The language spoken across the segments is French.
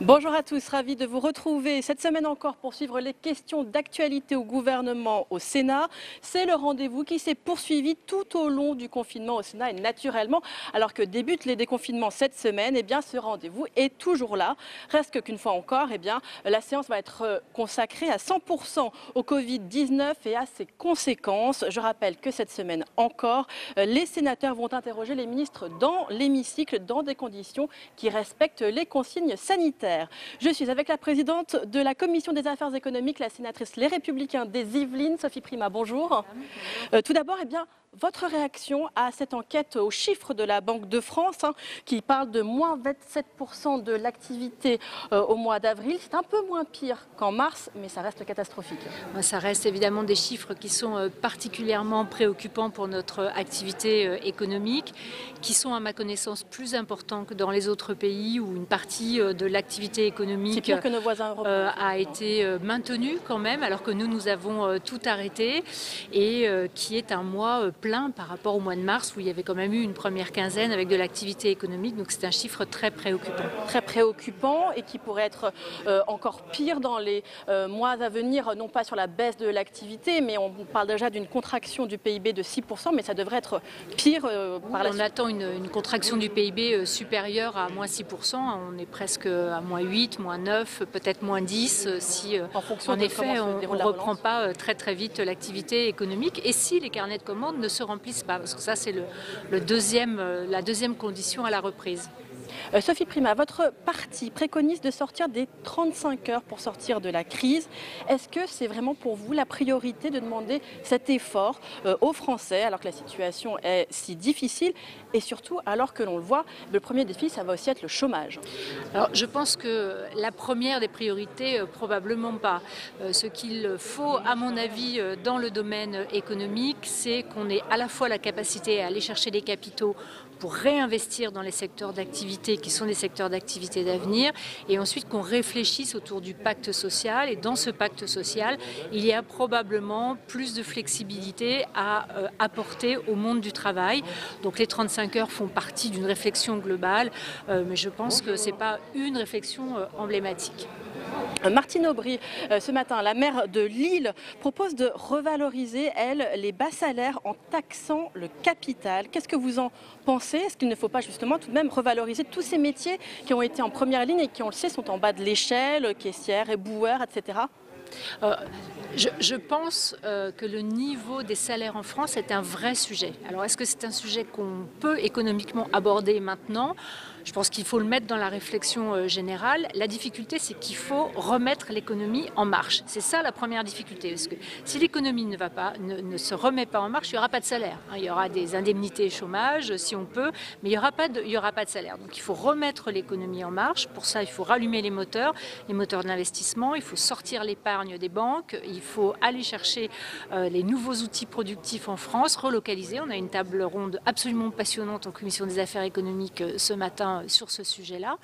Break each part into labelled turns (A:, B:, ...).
A: Bonjour à tous, ravi de vous retrouver cette semaine encore pour suivre les questions d'actualité au gouvernement au Sénat. C'est le rendez-vous qui s'est poursuivi tout au long du confinement au Sénat et naturellement, alors que débutent les déconfinements cette semaine, ce rendez-vous est toujours là. Reste qu'une fois encore, la séance va être consacrée à 100% au Covid-19 et à ses conséquences. Je rappelle que cette semaine encore, les sénateurs vont interroger les ministres dans l'hémicycle dans des conditions qui respectent les consignes sanitaires. Je suis avec la présidente de la Commission des affaires économiques, la sénatrice Les Républicains des Yvelines, Sophie Primas. Bonjour. Tout d'abord, votre réaction à cette enquête aux chiffres de la Banque de France qui parle de moins 27% de l'activité au mois d'avril. C'est un peu moins pire qu'en mars, mais ça reste catastrophique.
B: Ça reste évidemment des chiffres qui sont particulièrement préoccupants pour notre activité économique, qui sont à ma connaissance plus importants que dans les autres pays où une partie de l'activité économique
A: pire que nos voisins européens.
B: A été maintenue quand même, alors que nous avons tout arrêté et qui est un mois plein par rapport au mois de mars où il y avait quand même eu une première quinzaine avec de l'activité économique. Donc c'est un chiffre très préoccupant.
A: Très préoccupant et qui pourrait être encore pire dans les mois à venir, non pas sur la baisse de l'activité, mais on parle déjà d'une contraction du PIB de 6%, mais ça devrait être pire par la suite.
B: On attend une contraction du PIB supérieure à moins 6%, on est presque à moins 8, moins 9, peut-être moins 10 si en effet on ne reprend pas très vite l'activité économique et si les carnets de commandes ne se remplissent pas, parce que ça c'est la deuxième condition à la reprise.
A: Sophie Primas, votre parti préconise de sortir des 35 heures pour sortir de la crise. Est-ce que c'est vraiment pour vous la priorité de demander cet effort aux Français alors que la situation est si difficile et surtout alors que l'on le voit, le premier défi, ça va aussi être le chômage?
B: Alors, je pense que la première des priorités, probablement pas. Ce qu'il faut, à mon avis, dans le domaine économique, c'est qu'on ait à la fois la capacité à aller chercher des capitaux pour réinvestir dans les secteurs d'activité qui sont des secteurs d'activité d'avenir et ensuite qu'on réfléchisse autour du pacte social et dans ce pacte social, il y a probablement plus de flexibilité à apporter au monde du travail. Donc les 35 heures font partie d'une réflexion globale, mais je pense que ce n'est pas une réflexion emblématique.
A: Martine Aubry, ce matin, la maire de Lille propose de revaloriser, elle, les bas salaires en taxant le capital. Qu'est-ce que vous en pensez? Est-ce qu'il ne faut pas justement tout de même revaloriser tous ces métiers qui ont été en première ligne et qui, on le sait, sont en bas de l'échelle, caissières, éboueurs, etc.
B: Je pense que le niveau des salaires en France est un vrai sujet. Alors est-ce que c'est un sujet qu'on peut économiquement aborder maintenant? Je pense qu'il faut le mettre dans la réflexion générale. La difficulté, c'est qu'il faut remettre l'économie en marche. C'est ça la première difficulté. Parce que si l'économie ne se remet pas en marche, il n'y aura pas de salaire. Il y aura des indemnités chômage, si on peut, mais il n'y aura pas de salaire. Donc il faut remettre l'économie en marche. Pour ça, il faut rallumer les moteurs d'investissement. Il faut sortir l'épargne des banques. Il faut aller chercher les nouveaux outils productifs en France, relocaliser. On a une table ronde absolument passionnante en commission des affaires économiques ce matin sur ce sujet-là.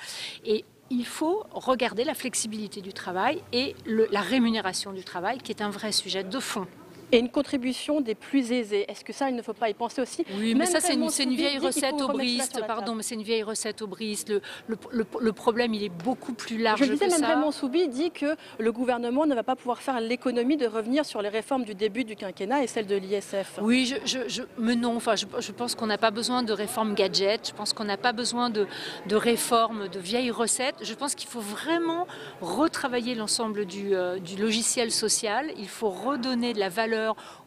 B: Et il faut regarder la flexibilité du travail et la rémunération du travail, qui est un vrai sujet de fond.
A: Et une contribution des plus aisés. Est-ce que ça, il ne faut pas y penser aussi?
B: Oui, mais ça, c'est une vieille recette aubriste. Pardon, mais c'est une vieille recette aubriste. Le problème, il est beaucoup plus large que ça.
A: Je disais, même Raymond Soubi dit que le gouvernement ne va pas pouvoir faire l'économie de revenir sur les réformes du début du quinquennat et celles de l'ISF.
B: Oui, mais non. Enfin, je pense qu'on n'a pas besoin de réformes gadgets. Je pense qu'on n'a pas besoin de réformes, de vieilles recettes. Je pense qu'il faut vraiment retravailler l'ensemble du logiciel social. Il faut redonner de la valeur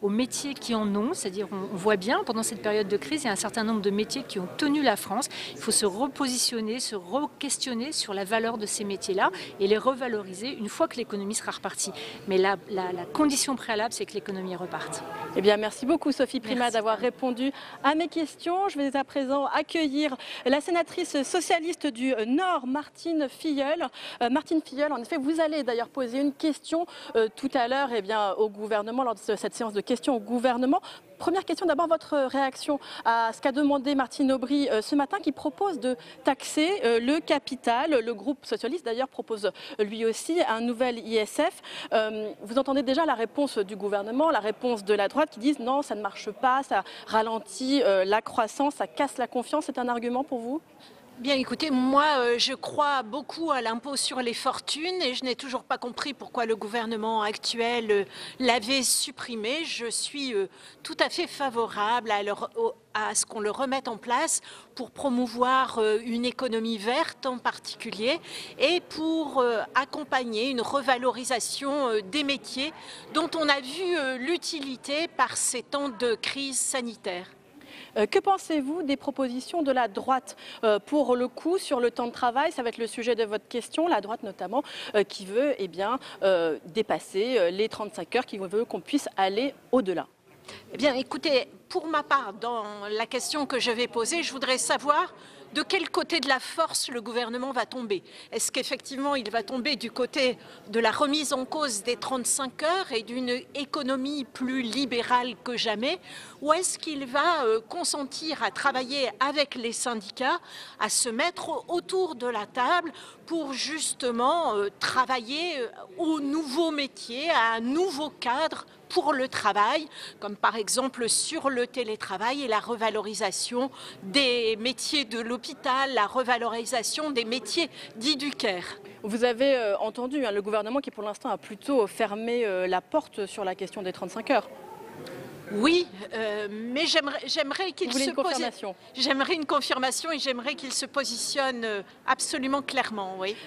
B: aux métiers qui en ont, c'est-à-dire on voit bien pendant cette période de crise, il y a un certain nombre de métiers qui ont tenu la France. Il faut se repositionner, se re-questionner sur la valeur de ces métiers-là et les revaloriser une fois que l'économie sera repartie. Mais la condition préalable, c'est que l'économie reparte.
A: Eh bien, merci beaucoup Sophie Primas d'avoir répondu à mes questions. Je vais à présent accueillir la sénatrice socialiste du Nord, Martine Filleul. Martine Filleul, en effet, vous allez d'ailleurs poser une question tout à l'heure au gouvernement lors de cette séance de questions au gouvernement. Première question, d'abord votre réaction à ce qu'a demandé Martine Aubry ce matin, qui propose de taxer le capital. Le groupe socialiste d'ailleurs propose lui aussi un nouvel ISF. Vous entendez déjà la réponse du gouvernement, la réponse de la droite qui disent non, ça ne marche pas, ça ralentit la croissance, ça casse la confiance. C'est un argument pour vous?
C: Bien, écoutez, moi, je crois beaucoup à l'impôt sur les fortunes et je n'ai toujours pas compris pourquoi le gouvernement actuel l'avait supprimé. Je suis tout à fait favorable à ce qu'on le remette en place pour promouvoir une économie verte en particulier et pour accompagner une revalorisation des métiers dont on a vu l'utilité par ces temps de crise sanitaire.
A: Que pensez-vous des propositions de la droite pour le coup sur le temps de travail? Ça va être le sujet de votre question, la droite notamment qui veut dépasser les 35 heures, qui veut qu'on puisse aller au-delà.
C: Eh bien, écoutez, pour ma part, dans la question que je vais poser, je voudrais savoir de quel côté de la force le gouvernement va tomber. Est-ce qu'effectivement il va tomber du côté de la remise en cause des 35 heures et d'une économie plus libérale que jamais, ou est-ce qu'il va consentir à travailler avec les syndicats, à se mettre autour de la table pour justement travailler au nouveau métier, à un nouveau cadre pour le travail, comme par exemple sur le télétravail et la revalorisation des métiers de l'hôpital, la revalorisation des métiers dits du care.
A: Vous avez entendu le gouvernement qui pour l'instant a plutôt fermé la porte sur la question des 35 heures.
C: Oui, mais j'aimerais qu'il se
A: confirmation.
C: J'aimerais une confirmation et j'aimerais qu'il se positionne absolument clairement, oui.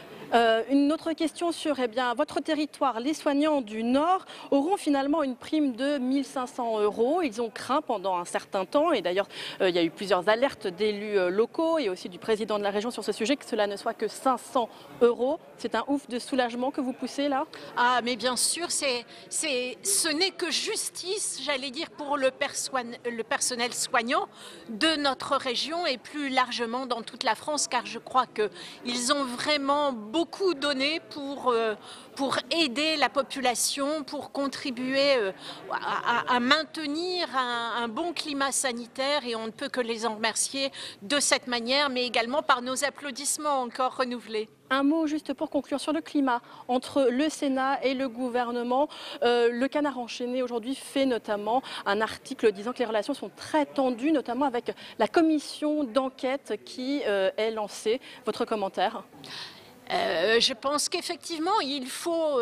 A: Une autre question sur votre territoire. Les soignants du Nord auront finalement une prime de 1 500 €. Ils ont craint pendant un certain temps, et d'ailleurs il y a eu plusieurs alertes d'élus locaux et aussi du président de la région sur ce sujet, que cela ne soit que 500 €. C'est un ouf de soulagement que vous poussez là?
C: Ah, mais bien sûr, ce n'est que justice, j'allais dire, pour le personnel soignant de notre région et plus largement dans toute la France, car je crois qu'ils ont vraiment beaucoup donné pour aider la population, pour contribuer à maintenir un bon climat sanitaire, et on ne peut que les en remercier de cette manière, mais également par nos applaudissements encore renouvelés.
A: Un mot juste pour conclure sur le climat entre le Sénat et le gouvernement. Le Canard enchaîné aujourd'hui fait notamment un article disant que les relations sont très tendues, notamment avec la commission d'enquête qui est lancée. Votre commentaire?
C: Je pense qu'effectivement, il faut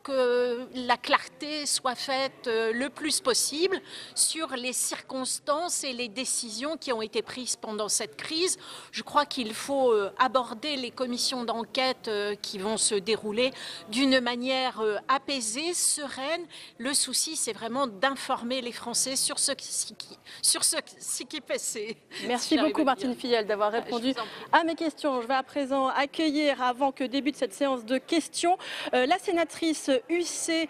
C: que la clarté soit faite le plus possible sur les circonstances et les décisions qui ont été prises pendant cette crise. Je crois qu'il faut aborder les commissions d'enquête qui vont se dérouler d'une manière apaisée, sereine. Le souci, c'est vraiment d'informer les Français sur ce qui est passé.
A: Merci beaucoup Martine Filleul d'avoir répondu à mes questions. Je vais à présent accueillir, avant que débute cette séance de questions, la sénatrice UC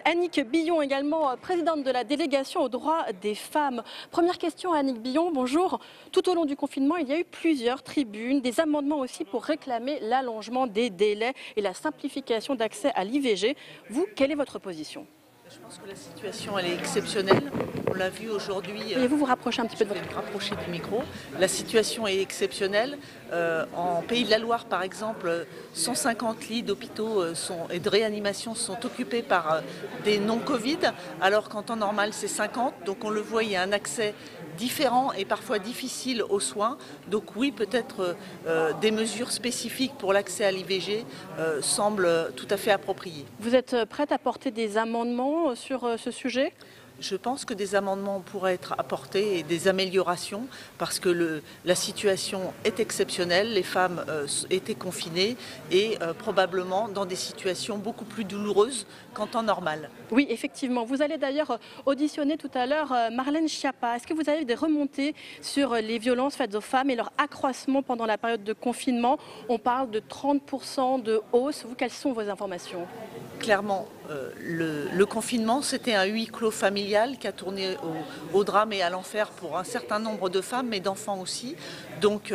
A: Annick Billon, également présidente de la délégation aux droits des femmes. Première question à Annick Billon, bonjour. Tout au long du confinement, il y a eu plusieurs tribunes, des amendements aussi pour réclamer l'allongement des délais et la simplification d'accès à l'IVG. Vous, quelle est votre position?
D: Je pense que la situation elle est exceptionnelle. On l'a vu aujourd'hui.
A: Pourriez-vous vous rapprocher un petit peu de votre
D: micro? Rapprocher du micro. La situation est exceptionnelle. En Pays de la Loire, par exemple, 150 lits d'hôpitaux et de réanimation sont occupés par des non-Covid, alors qu'en temps normal c'est 50. Donc on le voit, il y a un accès différent et parfois difficile aux soins. Donc oui, peut-être des mesures spécifiques pour l'accès à l'IVG semblent tout à fait appropriées.
A: Vous êtes prête à porter des amendements sur ce sujet ?
D: Je pense que des amendements pourraient être apportés et des améliorations parce que la situation est exceptionnelle. Les femmes étaient confinées et probablement dans des situations beaucoup plus douloureuses qu'en temps normal.
A: Oui, effectivement. Vous allez d'ailleurs auditionner tout à l'heure Marlène Schiappa. Est-ce que vous avez des remontées sur les violences faites aux femmes et leur accroissement pendant la période de confinement? On parle de 30% de hausse. Vous, quelles sont vos informations?
D: Clairement, le confinement, c'était un huis clos familial qui a tourné au drame et à l'enfer pour un certain nombre de femmes, mais d'enfants aussi. Donc,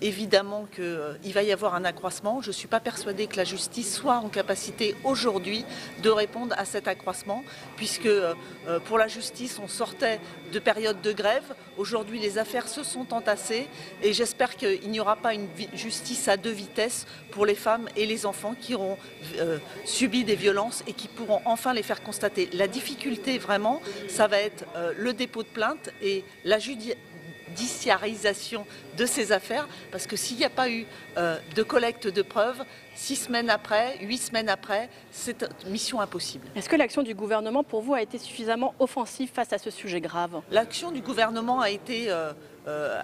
D: évidemment qu'il va y avoir un accroissement. Je ne suis pas persuadée que la justice soit en capacité aujourd'hui de répondre à cet accroissement, puisque pour la justice, on sortait de période de grève. Aujourd'hui, les affaires se sont entassées et j'espère qu'il n'y aura pas une justice à deux vitesses pour les femmes et les enfants qui auront subi des violences et qui pourront enfin les faire constater. La difficulté vraiment, ça va être le dépôt de plainte et la judiciarisation de ces affaires, parce que s'il n'y a pas eu de collecte de preuves, 6 semaines après, 8 semaines après, c'est une mission impossible.
A: Est-ce que l'action du gouvernement, pour vous, a été suffisamment offensive face à ce sujet grave?
D: L'action du gouvernement a été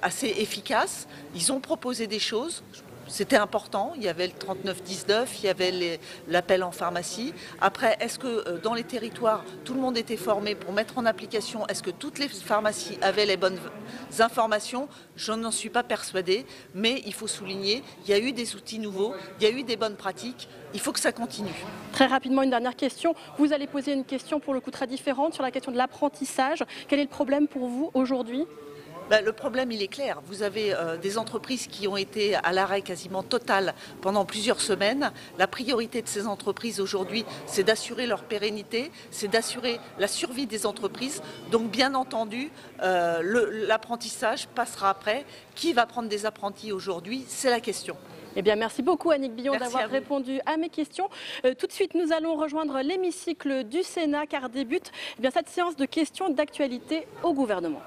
D: assez efficace. Ils ont proposé des choses. C'était important, il y avait le 3919, il y avait l'appel en pharmacie. Après, est-ce que dans les territoires, tout le monde était formé pour mettre en application? Est-ce que toutes les pharmacies avaient les bonnes informations? Je n'en suis pas persuadée, mais il faut souligner, il y a eu des outils nouveaux, il y a eu des bonnes pratiques, il faut que ça continue.
A: Très rapidement, une dernière question. Vous allez poser une question pour le coup très différente sur la question de l'apprentissage. Quel est le problème pour vous aujourd'hui ?
D: Le problème, il est clair. Vous avez des entreprises qui ont été à l'arrêt quasiment total pendant plusieurs semaines. La priorité de ces entreprises aujourd'hui, c'est d'assurer leur pérennité, c'est d'assurer la survie des entreprises. Donc, bien entendu, l'apprentissage passera après. Qui va prendre des apprentis aujourd'hui? C'est la question.
A: Eh bien, merci beaucoup Annick Billon d'avoir répondu à mes questions. Tout de suite, nous allons rejoindre l'hémicycle du Sénat car débute cette séance de questions d'actualité au gouvernement.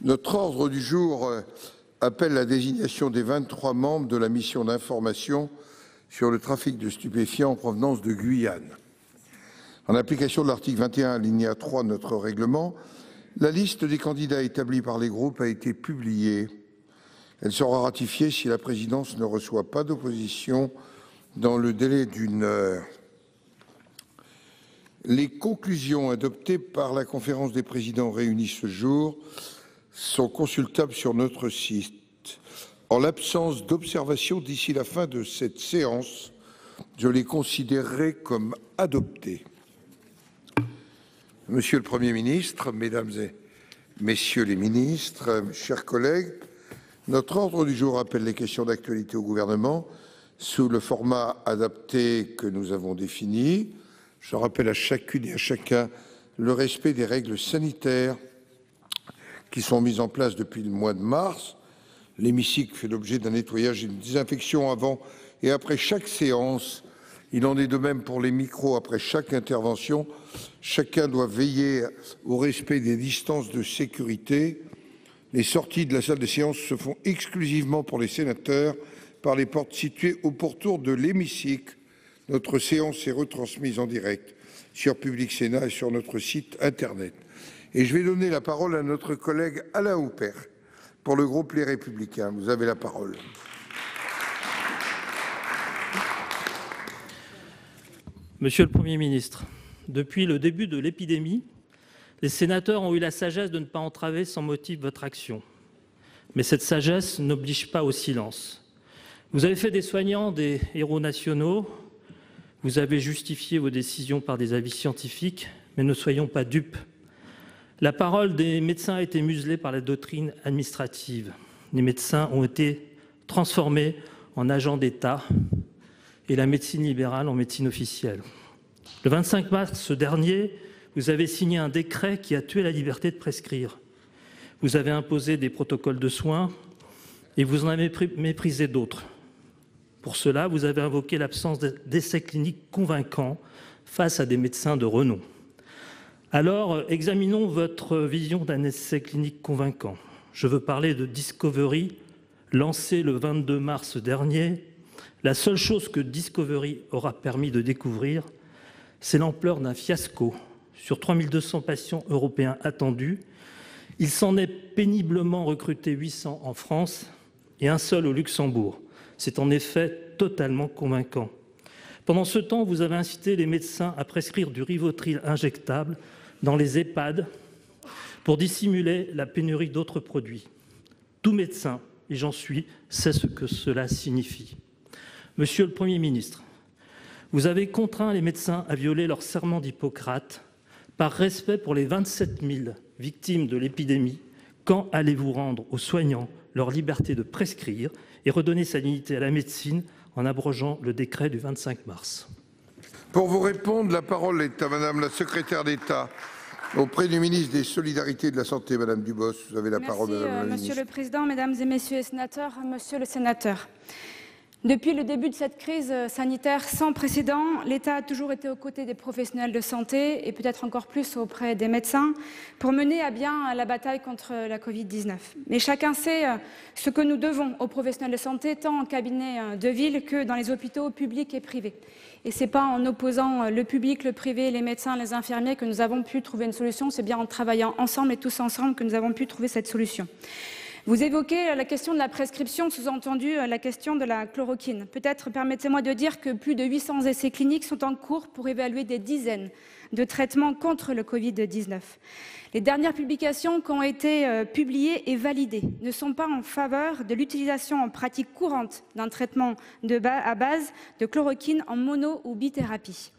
E: Notre ordre du jour appelle la désignation des 23 membres de la mission d'information sur le trafic de stupéfiants en provenance de Guyane. En application de l'article 21 alinéa 3 de notre règlement, la liste des candidats établie par les groupes a été publiée. Elle sera ratifiée si la présidence ne reçoit pas d'opposition dans le délai d'1 heure. Les conclusions adoptées par la conférence des présidents réunie ce jour sont consultables sur notre site. En l'absence d'observation d'ici la fin de cette séance, je les considérerai comme adoptées. Monsieur le Premier ministre, Mesdames et Messieurs les ministres, chers collègues, notre ordre du jour appelle les questions d'actualité au gouvernement sous le format adapté que nous avons défini. Je rappelle à chacune et à chacun le respect des règles sanitaires qui sont mises en place depuis le mois de mars. L'hémicycle fait l'objet d'un nettoyage et d'une désinfection avant et après chaque séance. Il en est de même pour les micros après chaque intervention. Chacun doit veiller au respect des distances de sécurité. Les sorties de la salle de séance se font exclusivement pour les sénateurs par les portes situées au pourtour de l'hémicycle. Notre séance est retransmise en direct sur Public Sénat et sur notre site internet. Et je vais donner la parole à notre collègue Alain Houpert pour le groupe Les Républicains. Vous avez la parole.
F: Monsieur le Premier ministre, depuis le début de l'épidémie, les sénateurs ont eu la sagesse de ne pas entraver sans motif votre action. Mais cette sagesse n'oblige pas au silence. Vous avez fait des soignants des héros nationaux, vous avez justifié vos décisions par des avis scientifiques, mais ne soyons pas dupes. La parole des médecins a été muselée par la doctrine administrative. Les médecins ont été transformés en agents d'État et la médecine libérale en médecine officielle. Le 25 mars dernier, vous avez signé un décret qui a tué la liberté de prescrire. Vous avez imposé des protocoles de soins et vous en avez méprisé d'autres. Pour cela, vous avez invoqué l'absence d'essais cliniques convaincants face à des médecins de renom. Alors, examinons votre vision d'un essai clinique convaincant. Je veux parler de Discovery, lancé le 22 mars dernier. La seule chose que Discovery aura permis de découvrir, c'est l'ampleur d'un fiasco. Sur 3200 patients européens attendus, il s'en est péniblement recruté 800 en France et un seul au Luxembourg. C'est en effet totalement convaincant. Pendant ce temps, vous avez incité les médecins à prescrire du Rivotril injectable dans les EHPAD pour dissimuler la pénurie d'autres produits. Tout médecin, et j'en suis, sait ce que cela signifie. Monsieur le Premier ministre, vous avez contraint les médecins à violer leur serment d'Hippocrate par respect pour les 27 000 victimes de l'épidémie. Quand allez-vous rendre aux soignants leur liberté de prescrire et redonner sa dignité à la médecine en abrogeant le décret du 25 mars?
E: Pour vous répondre, la parole est à Madame la secrétaire d'État auprès du ministre des Solidarités et de la Santé, Madame Dubos. Vous avez la parole, Madame la ministre.
G: Monsieur le Président, Mesdames et Messieurs les sénateurs, Monsieur le sénateur. Depuis le début de cette crise sanitaire sans précédent, l'État a toujours été aux côtés des professionnels de santé et peut-être encore plus auprès des médecins pour mener à bien la bataille contre la Covid-19. Mais chacun sait ce que nous devons aux professionnels de santé, tant en cabinet de ville que dans les hôpitaux publics et privés. Et ce n'est pas en opposant le public, le privé, les médecins, les infirmiers que nous avons pu trouver une solution, c'est bien en travaillant ensemble et tous ensemble que nous avons pu trouver cette solution. Vous évoquez la question de la prescription, sous-entendu la question de la chloroquine. Peut-être permettez-moi de dire que plus de 800 essais cliniques sont en cours pour évaluer des dizaines de traitements contre le Covid-19. Les dernières publications qui ont été publiées et validées ne sont pas en faveur de l'utilisation en pratique courante d'un traitement à base de chloroquine en mono- ou bithérapie.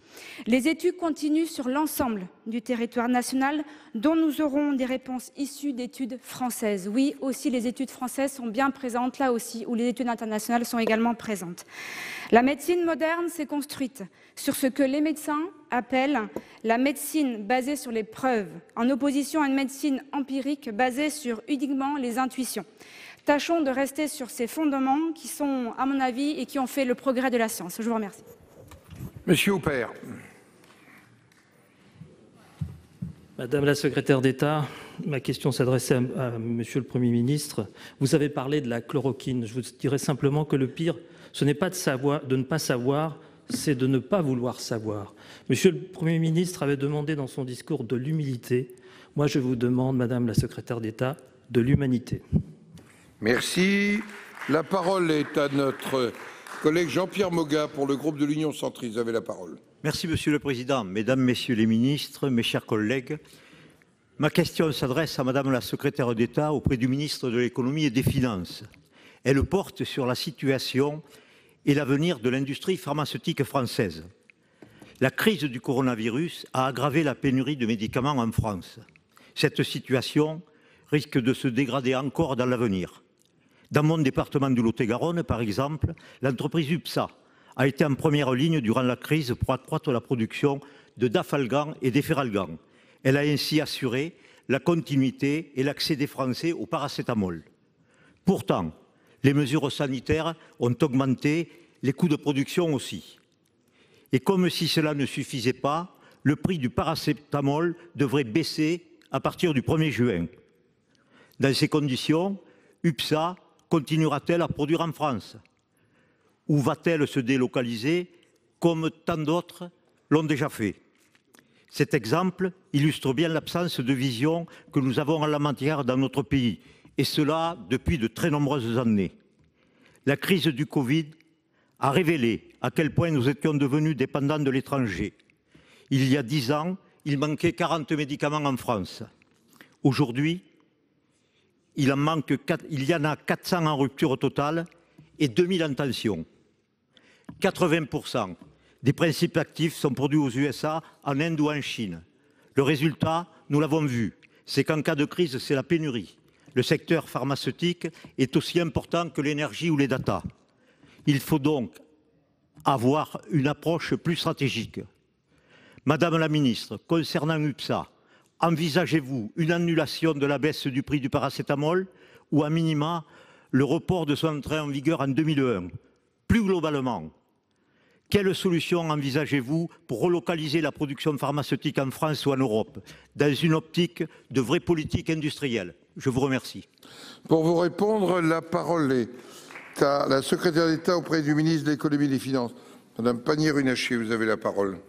G: Les études continuent sur l'ensemble du territoire national, dont nous aurons des réponses issues d'études françaises. Oui, aussi les études françaises sont bien présentes, là aussi, où les études internationales sont également présentes. La médecine moderne s'est construite sur ce que les médecins appellent la médecine basée sur les preuves, en opposition à une médecine empirique basée sur uniquement les intuitions. Tâchons de rester sur ces fondements qui sont, à mon avis, et qui ont fait le progrès de la science. Je vous remercie.
E: Monsieur Houpert.
F: Madame la secrétaire d'État, ma question s'adressait à Monsieur le Premier ministre. Vous avez parlé de la chloroquine. Je vous dirais simplement que le pire, ce n'est pas de ne pas savoir, c'est de ne pas vouloir savoir. Monsieur le Premier ministre avait demandé dans son discours de l'humilité. Moi, je vous demande, Madame la secrétaire d'État, de l'humanité.
E: Merci. La parole est à notre collègue Jean-Pierre Moga pour le groupe de l'Union centriste. Vous avez la parole.
H: Merci Monsieur le Président. Mesdames, Messieurs les ministres, mes chers collègues, ma question s'adresse à Madame la secrétaire d'État auprès du ministre de l'Économie et des Finances. Elle porte sur la situation et l'avenir de l'industrie pharmaceutique française. La crise du coronavirus a aggravé la pénurie de médicaments en France. Cette situation risque de se dégrader encore dans l'avenir. Dans mon département du Lot-et-Garonne, par exemple, l'entreprise UPSA a été en première ligne durant la crise pour accroître la production de Dafalgan et d'Efferalgan. Elle a ainsi assuré la continuité et l'accès des Français au paracétamol. Pourtant, les mesures sanitaires ont augmenté, les coûts de production aussi. Et comme si cela ne suffisait pas, le prix du paracétamol devrait baisser à partir du 1er juin. Dans ces conditions, UPSA continuera-t-elle à produire en France? Ou va-t-elle se délocaliser comme tant d'autres l'ont déjà fait? Cet exemple illustre bien l'absence de vision que nous avons en la matière dans notre pays, et cela depuis de très nombreuses années. La crise du Covid a révélé à quel point nous étions devenus dépendants de l'étranger. Il y a 10 ans, il manquait 40 médicaments en France. Aujourd'hui, il y en a 400 en rupture totale et 2000 en tension. 80% des principes actifs sont produits aux USA, en Inde ou en Chine. Le résultat, nous l'avons vu, c'est qu'en cas de crise, c'est la pénurie. Le secteur pharmaceutique est aussi important que l'énergie ou les data. Il faut donc avoir une approche plus stratégique. Madame la ministre, concernant UPSA, envisagez-vous une annulation de la baisse du prix du paracétamol ou à minima le report de son entrée en vigueur en 2001? Plus globalement, quelle solution envisagez-vous pour relocaliser la production pharmaceutique en France ou en Europe dans une optique de vraie politique industrielle? Je vous remercie.
E: Pour vous répondre, la parole est à la secrétaire d'État auprès du ministre de l'Économie et des Finances. Madame Pannier-Runacher, vous avez la parole.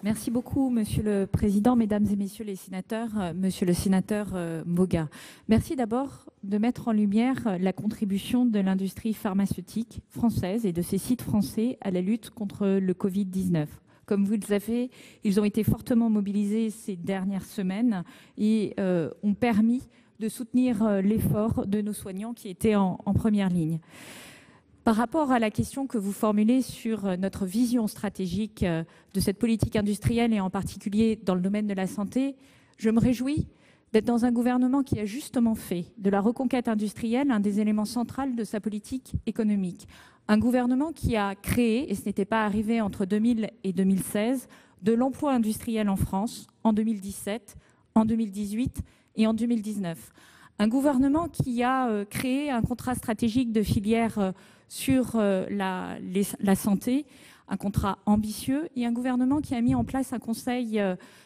I: Merci beaucoup, Monsieur le Président, Mesdames et Messieurs les sénateurs, Monsieur le sénateur Moga. Merci d'abord de mettre en lumière la contribution de l'industrie pharmaceutique française et de ses sites français à la lutte contre le Covid-19. Comme vous le savez, ils ont été fortement mobilisés ces dernières semaines et ont permis de soutenir l'effort de nos soignants qui étaient en première ligne. Par rapport à la question que vous formulez sur notre vision stratégique de cette politique industrielle et en particulier dans le domaine de la santé, je me réjouis d'être dans un gouvernement qui a justement fait de la reconquête industrielle un des éléments centraux de sa politique économique. Un gouvernement qui a créé, et ce n'était pas arrivé entre 2000 et 2016, de l'emploi industriel en France en 2017, en 2018 et en 2019. Un gouvernement qui a créé un contrat stratégique de filière sur la santé, un contrat ambitieux, et un gouvernement qui a mis en place un conseil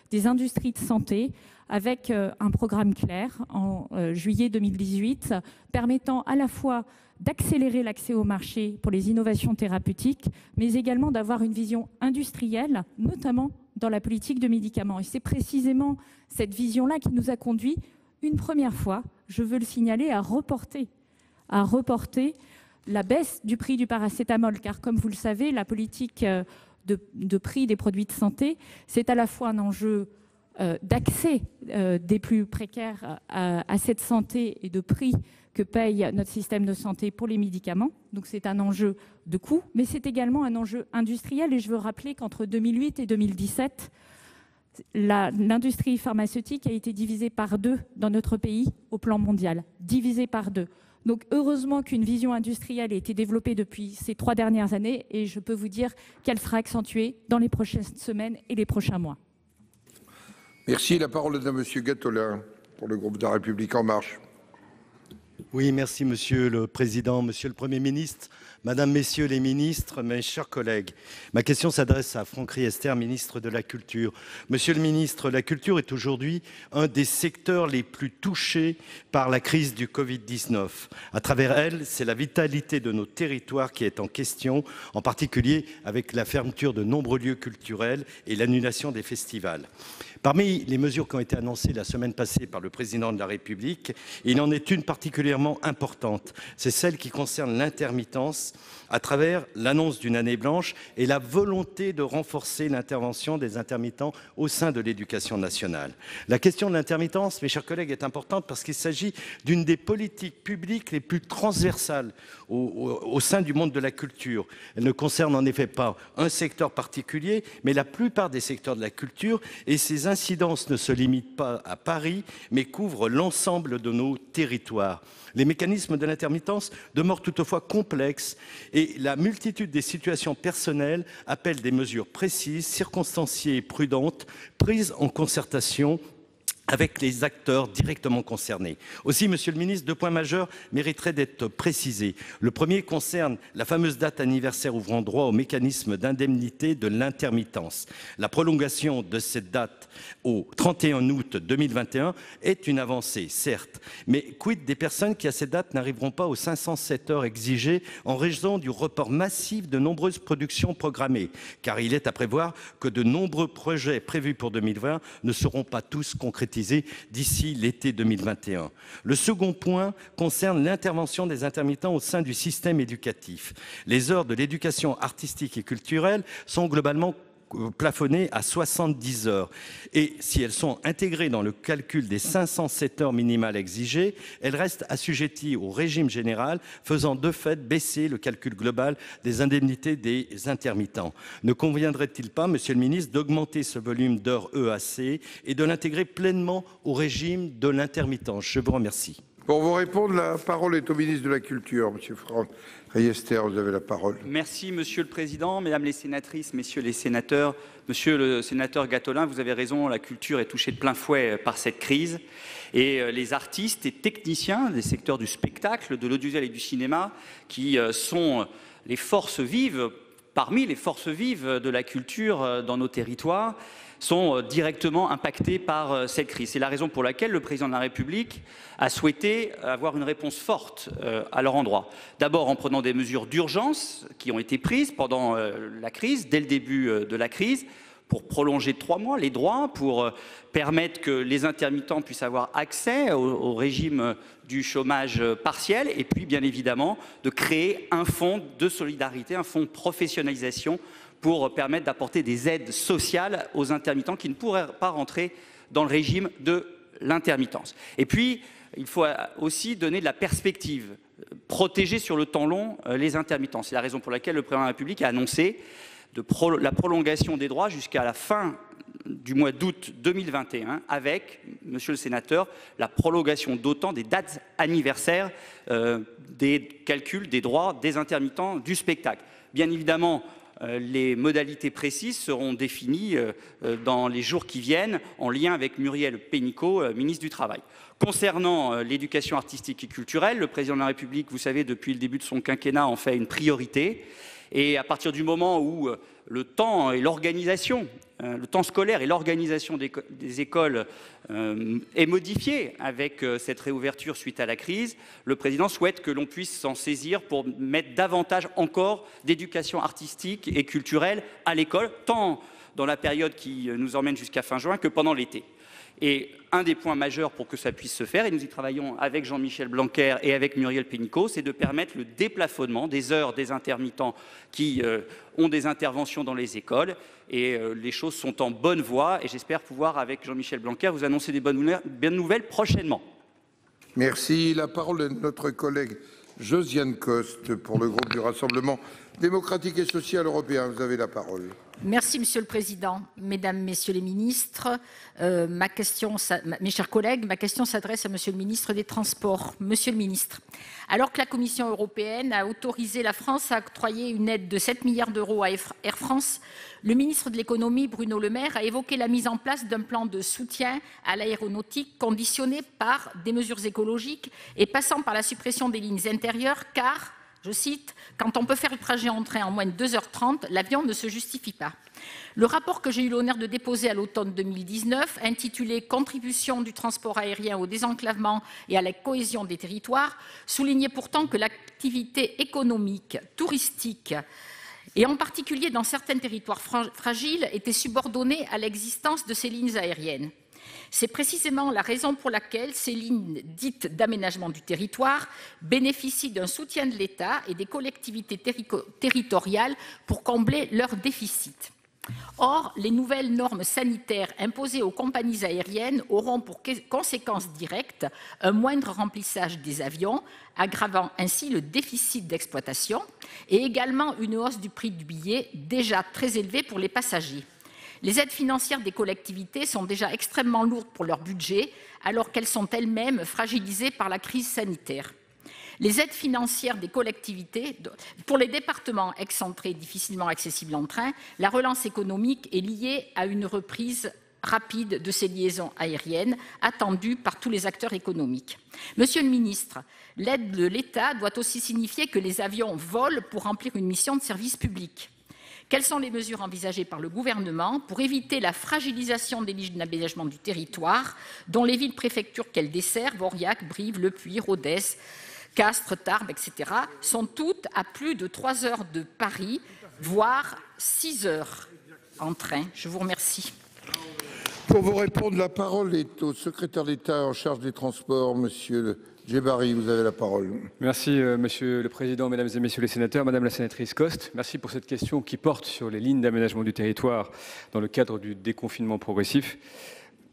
I: des industries de santé avec un programme clair en juillet 2018, permettant à la fois d'accélérer l'accès au marché pour les innovations thérapeutiques, mais également d'avoir une vision industrielle, notamment dans la politique de médicaments. Et c'est précisément cette vision-là qui nous a conduit, une première fois, je veux le signaler, à reporter la baisse du prix du paracétamol, car comme vous le savez, la politique de prix des produits de santé, c'est à la fois un enjeu d'accès des plus précaires à cette santé et de prix que paye notre système de santé pour les médicaments. Donc c'est un enjeu de coût, mais c'est également un enjeu industriel. Et je veux rappeler qu'entre 2008 et 2017, l'industrie pharmaceutique a été divisée par 2 dans notre pays au plan mondial, divisée par 2. Donc heureusement qu'une vision industrielle a été développée depuis ces 3 dernières années, et je peux vous dire qu'elle sera accentuée dans les prochaines semaines et les prochains mois.
E: Merci. La parole est à Monsieur Gattolin pour le groupe de la République En Marche.
J: Oui, merci Monsieur le Président, Monsieur le Premier ministre, Madame, Messieurs les ministres, mes chers collègues. Ma question s'adresse à Franck Riester, ministre de la Culture. Monsieur le ministre, la culture est aujourd'hui un des secteurs les plus touchés par la crise du Covid-19. À travers elle, c'est la vitalité de nos territoires qui est en question, en particulier avec la fermeture de nombreux lieux culturels et l'annulation des festivals. Parmi les mesures qui ont été annoncées la semaine passée par le Président de la République, il en est une particulièrement importante. C'est celle qui concerne l'intermittence à travers l'annonce d'une année blanche et la volonté de renforcer l'intervention des intermittents au sein de l'éducation nationale. La question de l'intermittence, mes chers collègues, est importante parce qu'il s'agit d'une des politiques publiques les plus transversales au sein du monde de la culture. Elle ne concerne en effet pas un secteur particulier, mais la plupart des secteurs de la culture, et ses incidences ne se limitent pas à Paris, mais couvrent l'ensemble de nos territoires. Les mécanismes de l'intermittence demeurent toutefois complexes et la multitude des situations personnelles appellent des mesures précises, circonstanciées et prudentes, prises en concertation avec les acteurs directement concernés. Aussi, Monsieur le Ministre, 2 points majeurs mériteraient d'être précisés. Le premier concerne la fameuse date anniversaire ouvrant droit au mécanisme d'indemnité de l'intermittence. La prolongation de cette date au 31 août 2021 est une avancée, certes, mais quid des personnes qui à cette date n'arriveront pas aux 507 heures exigées en raison du report massif de nombreuses productions programmées, car il est à prévoir que de nombreux projets prévus pour 2020 ne seront pas tous concrétisés d'ici l'été 2021. Le second point concerne l'intervention des intermittents au sein du système éducatif. Les heures de l'éducation artistique et culturelle sont globalement plafonnées à 70 heures. Et si elles sont intégrées dans le calcul des 507 heures minimales exigées, elles restent assujetties au régime général, faisant de fait baisser le calcul global des indemnités des intermittents. Ne conviendrait-il pas, Monsieur le Ministre, d'augmenter ce volume d'heures EAC et de l'intégrer pleinement au régime de l'intermittence? Je vous remercie.
E: Pour vous répondre, la parole est au ministre de la Culture, Monsieur Franck Riester, vous avez la parole.
K: Merci Monsieur le Président, Mesdames les sénatrices, Messieurs les sénateurs. Monsieur le sénateur Gattolin, vous avez raison, la culture est touchée de plein fouet par cette crise. Et les artistes et techniciens des secteurs du spectacle, de l'audiovisuel et du cinéma, qui sont les forces vives, parmi les forces vives de la culture dans nos territoires, sont directement impactés par cette crise. C'est la raison pour laquelle le Président de la République a souhaité avoir une réponse forte à leur endroit. D'abord en prenant des mesures d'urgence qui ont été prises pendant la crise, dès le début de la crise, pour prolonger de 3 mois les droits, pour permettre que les intermittents puissent avoir accès au régime du chômage partiel, et puis bien évidemment de créer un fonds de solidarité, un fonds de professionnalisation pour permettre d'apporter des aides sociales aux intermittents qui ne pourraient pas rentrer dans le régime de l'intermittence. Et puis, il faut aussi donner de la perspective, protéger sur le temps long les intermittents. C'est la raison pour laquelle le Président de la République a annoncé la prolongation des droits jusqu'à la fin du mois d'août 2021 avec, Monsieur le Sénateur, la prolongation d'autant des dates anniversaires des calculs des droits des intermittents du spectacle. Bien évidemment, les modalités précises seront définies dans les jours qui viennent en lien avec Muriel Pénicaud, ministre du Travail. Concernant l'éducation artistique et culturelle, le président de la République, vous savez, depuis le début de son quinquennat, en fait une priorité. Et à partir du moment où le temps et l'organisation, le temps scolaire et l'organisation des écoles est modifié avec cette réouverture suite à la crise, le président souhaite que l'on puisse s'en saisir pour mettre davantage encore d'éducation artistique et culturelle à l'école, tant dans la période qui nous emmène jusqu'à fin juin que pendant l'été. Et un des points majeurs pour que ça puisse se faire, et nous y travaillons avec Jean-Michel Blanquer et avec Muriel Pénicaud, c'est de permettre le déplafonnement des heures des intermittents qui ont des interventions dans les écoles. Et les choses sont en bonne voie et j'espère pouvoir, avec Jean-Michel Blanquer, vous annoncer des bonnes nouvelles prochainement.
E: Merci. La parole est de notre collègue Josiane Costes pour le groupe du Rassemblement démocratique et social européen. Vous avez la parole.
L: Merci, Monsieur le Président. Mesdames, Messieurs les ministres, mes chers collègues, ma question s'adresse à Monsieur le ministre des Transports. Monsieur le ministre, alors que la Commission européenne a autorisé la France à octroyer une aide de 7 milliards d'euros à Air France, le ministre de l'Économie, Bruno Le Maire, a évoqué la mise en place d'un plan de soutien à l'aéronautique conditionné par des mesures écologiques et passant par la suppression des lignes intérieures, car je cite, « Quand on peut faire le trajet en train en moins de 2h30, l'avion ne se justifie pas ». Le rapport que j'ai eu l'honneur de déposer à l'automne 2019, intitulé « Contribution du transport aérien au désenclavement et à la cohésion des territoires », soulignait pourtant que l'activité économique, touristique, et en particulier dans certains territoires fragiles, était subordonnée à l'existence de ces lignes aériennes. C'est précisément la raison pour laquelle ces lignes dites d'aménagement du territoire bénéficient d'un soutien de l'État et des collectivités territoriales pour combler leurs déficits. Or, les nouvelles normes sanitaires imposées aux compagnies aériennes auront pour conséquence directe un moindre remplissage des avions, aggravant ainsi le déficit d'exploitation, et également une hausse du prix du billet déjà très élevé pour les passagers. Les aides financières des collectivités sont déjà extrêmement lourdes pour leur budget, alors qu'elles sont elles-mêmes fragilisées par la crise sanitaire. Les aides financières des collectivités, pour les départements excentrés difficilement accessibles en train, la relance économique est liée à une reprise rapide de ces liaisons aériennes attendues par tous les acteurs économiques. Monsieur le ministre, l'aide de l'État doit aussi signifier que les avions volent pour remplir une mission de service public. Quelles sont les mesures envisagées par le gouvernement pour éviter la fragilisation des lignes d'aménagement du territoire, dont les villes-préfectures qu'elles desservent, Aurillac, Brive, Le Puy, Rodez, Castres, Tarbes, etc., sont toutes à plus de 3 heures de Paris, voire 6 heures en train. Je vous remercie.
E: Pour vous répondre, la parole est au secrétaire d'État en charge des transports, Monsieur Djebbari, vous avez la parole.
M: Merci, Monsieur le Président, Mesdames et Messieurs les sénateurs. Madame la sénatrice Coste, merci pour cette question qui porte sur les lignes d'aménagement du territoire dans le cadre du déconfinement progressif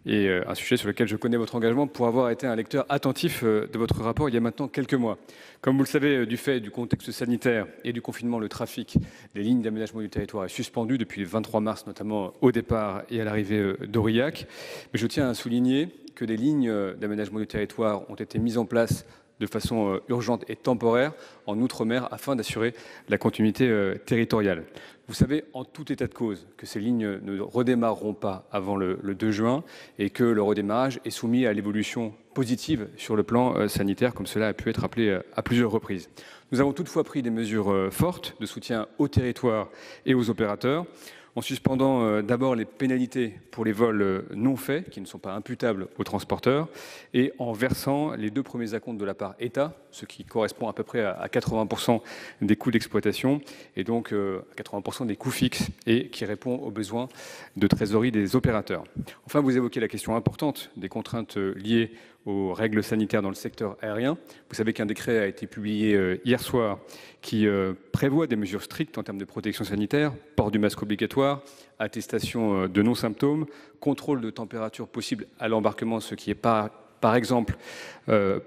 M: et un sujet sur lequel je connais votre engagement pour avoir été un lecteur attentif de votre rapport il y a maintenant quelques mois. Comme vous le savez, du fait du contexte sanitaire et du confinement, le trafic des lignes d'aménagement du territoire est suspendu depuis le 23 mars, notamment au départ et à l'arrivée d'Aurillac. Mais je tiens à souligner que des lignes d'aménagement du territoire ont été mises en place de façon urgente et temporaire en Outre-mer afin d'assurer la continuité territoriale. Vous savez, en tout état de cause, que ces lignes ne redémarreront pas avant le 2 juin et que le redémarrage est soumis à l'évolution positive sur le plan sanitaire, comme cela a pu être rappelé à plusieurs reprises. Nous avons toutefois pris des mesures fortes de soutien aux territoires et aux opérateurs, en suspendant d'abord les pénalités pour les vols non faits, qui ne sont pas imputables aux transporteurs, et en versant les 2 premiers acomptes de la part État, ce qui correspond à peu près à 80% des coûts d'exploitation, et donc à 80% des coûts fixes, et qui répond aux besoins de trésorerie des opérateurs. Enfin, vous évoquez la question importante des contraintes liées aux règles sanitaires dans le secteur aérien. Vous savez qu'un décret a été publié hier soir qui prévoit des mesures strictes en termes de protection sanitaire, port du masque obligatoire, attestation de non-symptômes, contrôle de température possible à l'embarquement, ce qui est par exemple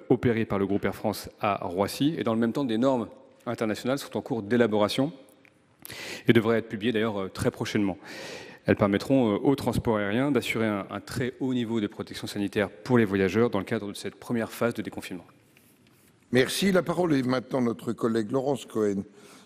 M: opéré par le groupe Air France à Roissy. Et dans le même temps, des normes internationales sont en cours d'élaboration et devraient être publiées d'ailleurs très prochainement. Elles permettront au transport aérien d'assurer un très haut niveau de protection sanitaire pour les voyageurs dans le cadre de cette première phase de déconfinement.
E: Merci. La parole est maintenant notre collègue Laurence Cohen,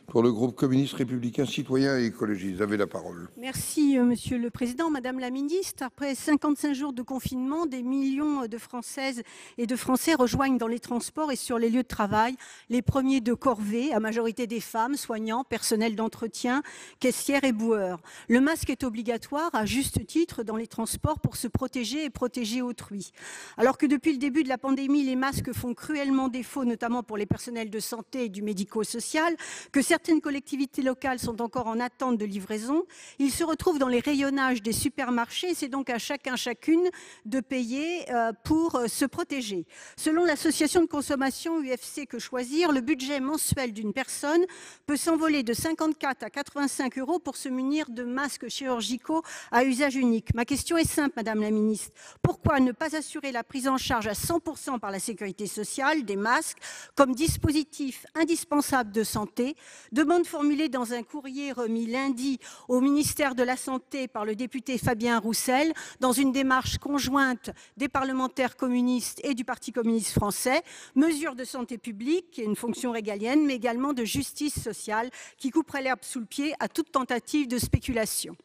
E: pour le groupe communiste républicain citoyen et écologiste. Vous avez la parole.
N: Merci Monsieur le Président. Madame la Ministre, après 55 jours de confinement, des millions de Françaises et de Français rejoignent dans les transports et sur les lieux de travail les premiers de corvée, à majorité des femmes, soignants, personnels d'entretien, caissières et boueurs. Le masque est obligatoire à juste titre dans les transports pour se protéger et protéger autrui. Alors que depuis le début de la pandémie, les masques font cruellement défaut, notamment pour les personnels de santé et du médico-social, que certaines collectivités locales sont encore en attente de livraison, ils se retrouvent dans les rayonnages des supermarchés. C'est donc à chacun, chacune de payer pour se protéger. Selon l'association de consommation UFC Que Choisir, le budget mensuel d'une personne peut s'envoler de 54 à 85 € pour se munir de masques chirurgicaux à usage unique. Ma question est simple, Madame la Ministre. Pourquoi ne pas assurer la prise en charge à 100% par la sécurité sociale des masques comme dispositif indispensable de santé? Demande formulée dans un courrier remis lundi au ministère de la Santé par le député Fabien Roussel dans une démarche conjointe des parlementaires communistes et du Parti communiste français. Mesure de santé publique, qui est une fonction régalienne, mais également de justice sociale qui couperait l'herbe sous le pied à toute tentative de spéculation.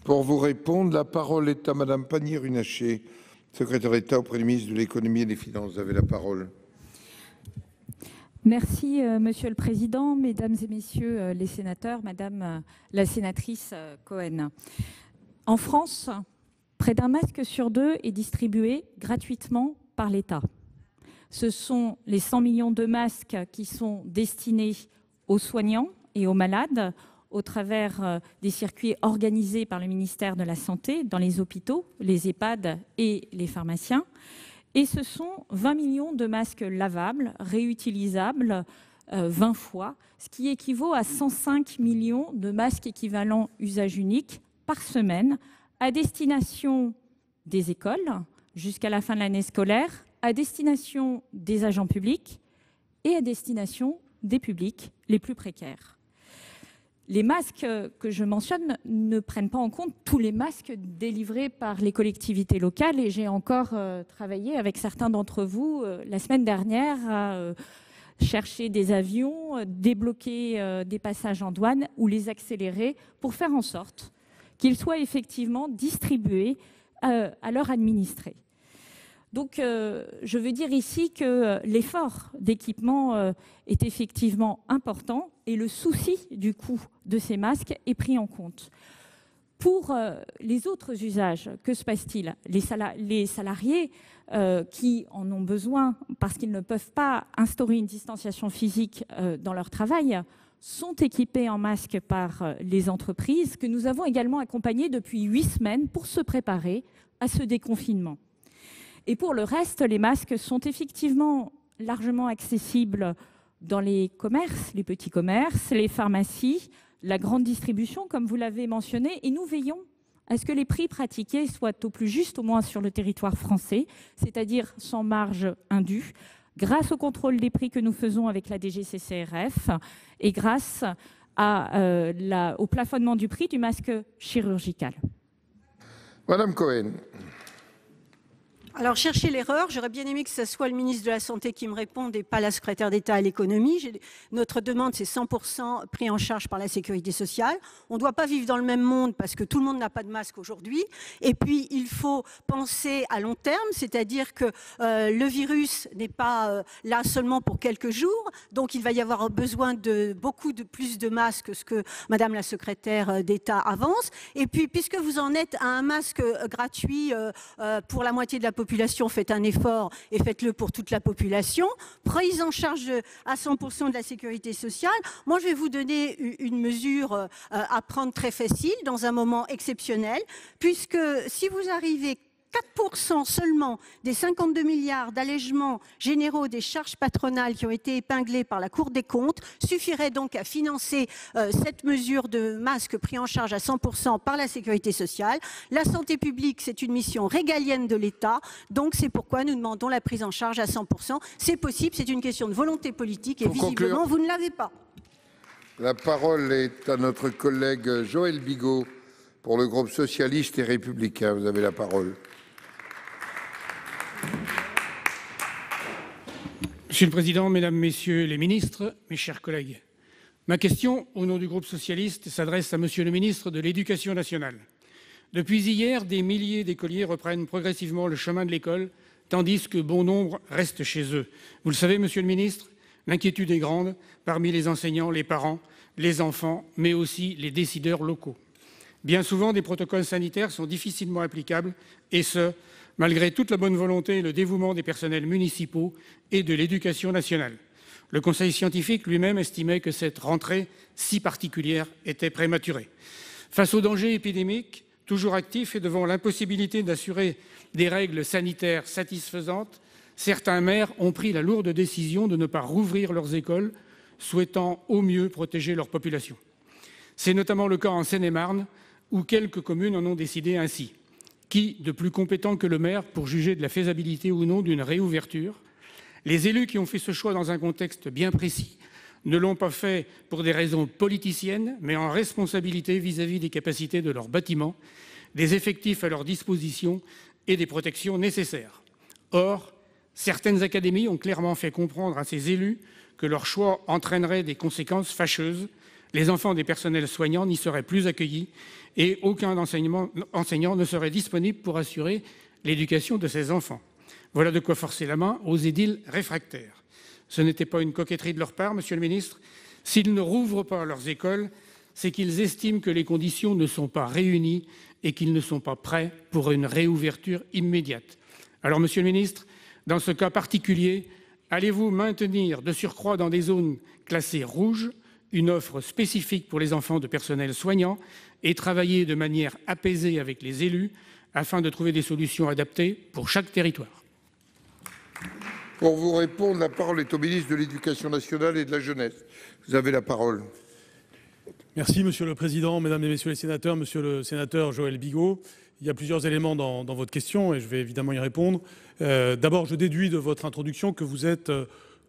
E: Pour vous répondre, la parole est à Madame Pannier-Runacher, secrétaire d'État auprès du ministre de l'Économie et des Finances. Vous avez la parole.
I: Merci, Monsieur le Président, Mesdames et Messieurs les sénateurs, Madame la sénatrice Cohen. En France, près d'un masque sur deux est distribué gratuitement par l'État. Ce sont les 100 millions de masques qui sont destinés aux soignants et aux malades au travers des circuits organisés par le ministère de la Santé dans les hôpitaux, les EHPAD et les pharmaciens. Et ce sont 20 millions de masques lavables, réutilisables 20 fois, ce qui équivaut à 105 millions de masques équivalents usage unique par semaine à destination des écoles jusqu'à la fin de l'année scolaire, à destination des agents publics et à destination des publics les plus précaires. Les masques que je mentionne ne prennent pas en compte tous les masques délivrés par les collectivités locales et j'ai encore travaillé avec certains d'entre vous la semaine dernière à chercher des avions, débloquer des passages en douane ou les accélérer pour faire en sorte qu'ils soient effectivement distribués à leurs administrés. Donc, je veux dire ici que l'effort d'équipement est effectivement important et le souci du coût de ces masques est pris en compte. Pour les autres usages, que se passe-t-il? Les salariés qui en ont besoin parce qu'ils ne peuvent pas instaurer une distanciation physique dans leur travail sont équipés en masques par les entreprises que nous avons également accompagnées depuis 8 semaines pour se préparer à ce déconfinement. Et pour le reste, les masques sont effectivement largement accessibles dans les commerces, les petits commerces, les pharmacies, la grande distribution, comme vous l'avez mentionné, et nous veillons à ce que les prix pratiqués soient au plus juste, au moins sur le territoire français, c'est-à-dire sans marge indue, grâce au contrôle des prix que nous faisons avec la DGCCRF et grâce au plafonnement du prix du masque chirurgical.
E: Madame Cohen.
N: Alors, cherchez l'erreur. J'aurais bien aimé que ce soit le ministre de la Santé qui me réponde et pas la secrétaire d'État à l'économie. Notre demande, c'est 100% pris en charge par la sécurité sociale. On ne doit pas vivre dans le même monde parce que tout le monde n'a pas de masque aujourd'hui. Et puis, il faut penser à long terme, c'est-à-dire que le virus n'est pas là seulement pour quelques jours. Donc, il va y avoir besoin de beaucoup plus de masques que ce que Madame la secrétaire d'État avance. Et puis, puisque vous en êtes à un masque gratuit pour la moitié de la population, faites un effort et faites-le pour toute la population. Prise en charge à 100% de la sécurité sociale. Moi, je vais vous donner une mesure à prendre très facile dans un moment exceptionnel, puisque si vous arrivez 4% seulement des 52 milliards d'allègements généraux des charges patronales qui ont été épinglés par la Cour des comptes suffirait donc à financer cette mesure de masques pris en charge à 100% par la sécurité sociale. La santé publique, c'est une mission régalienne de l'État, donc c'est pourquoi nous demandons la prise en charge à 100%. C'est possible, c'est une question de volonté politique et visiblement, vous ne l'avez pas.
E: La parole est à notre collègue Joël Bigot pour le groupe socialiste et républicain. Vous avez la parole.
O: Monsieur le Président, Mesdames, Messieurs les ministres, mes chers collègues, Ma question, au nom du groupe socialiste, s'adresse à Monsieur le ministre de l'Éducation nationale. Depuis hier, des milliers d'écoliers reprennent progressivement le chemin de l'école, tandis que bon nombre restent chez eux. Vous le savez, Monsieur le ministre, l'inquiétude est grande parmi les enseignants, les parents, les enfants, mais aussi les décideurs locaux. Bien souvent, des protocoles sanitaires sont difficilement applicables, et ce, malgré toute la bonne volonté et le dévouement des personnels municipaux et de l'Éducation nationale. Le Conseil scientifique lui-même estimait que cette rentrée si particulière était prématurée. Face aux dangers épidémiques, toujours actifs et devant l'impossibilité d'assurer des règles sanitaires satisfaisantes, certains maires ont pris la lourde décision de ne pas rouvrir leurs écoles, souhaitant au mieux protéger leur population. C'est notamment le cas en Seine-et-Marne, où quelques communes en ont décidé ainsi. Qui de plus compétent que le maire pour juger de la faisabilité ou non d'une réouverture? Les élus qui ont fait ce choix dans un contexte bien précis ne l'ont pas fait pour des raisons politiciennes, mais en responsabilité vis-à-vis des capacités de leurs bâtiments, des effectifs à leur disposition et des protections nécessaires. Or, certaines académies ont clairement fait comprendre à ces élus que leur choix entraînerait des conséquences fâcheuses. Les enfants des personnels soignants n'y seraient plus accueillis et aucun enseignant ne serait disponible pour assurer l'éducation de ces enfants. Voilà de quoi forcer la main aux édiles réfractaires. Ce n'était pas une coquetterie de leur part, Monsieur le ministre. S'ils ne rouvrent pas leurs écoles, c'est qu'ils estiment que les conditions ne sont pas réunies et qu'ils ne sont pas prêts pour une réouverture immédiate. Alors, Monsieur le ministre, dans ce cas particulier, allez-vous maintenir de surcroît dans des zones classées rouges une offre spécifique pour les enfants de personnel soignant et travailler de manière apaisée avec les élus afin de trouver des solutions adaptées pour chaque territoire?
E: Pour vous répondre, la parole est au ministre de l'Éducation nationale et de la jeunesse. Vous avez la parole.
P: Merci, Monsieur le Président, Mesdames et Messieurs les sénateurs, Monsieur le sénateur Joël Bigot. Il y a plusieurs éléments dans votre question et je vais évidemment y répondre. D'abord, je déduis de votre introduction que vous êtes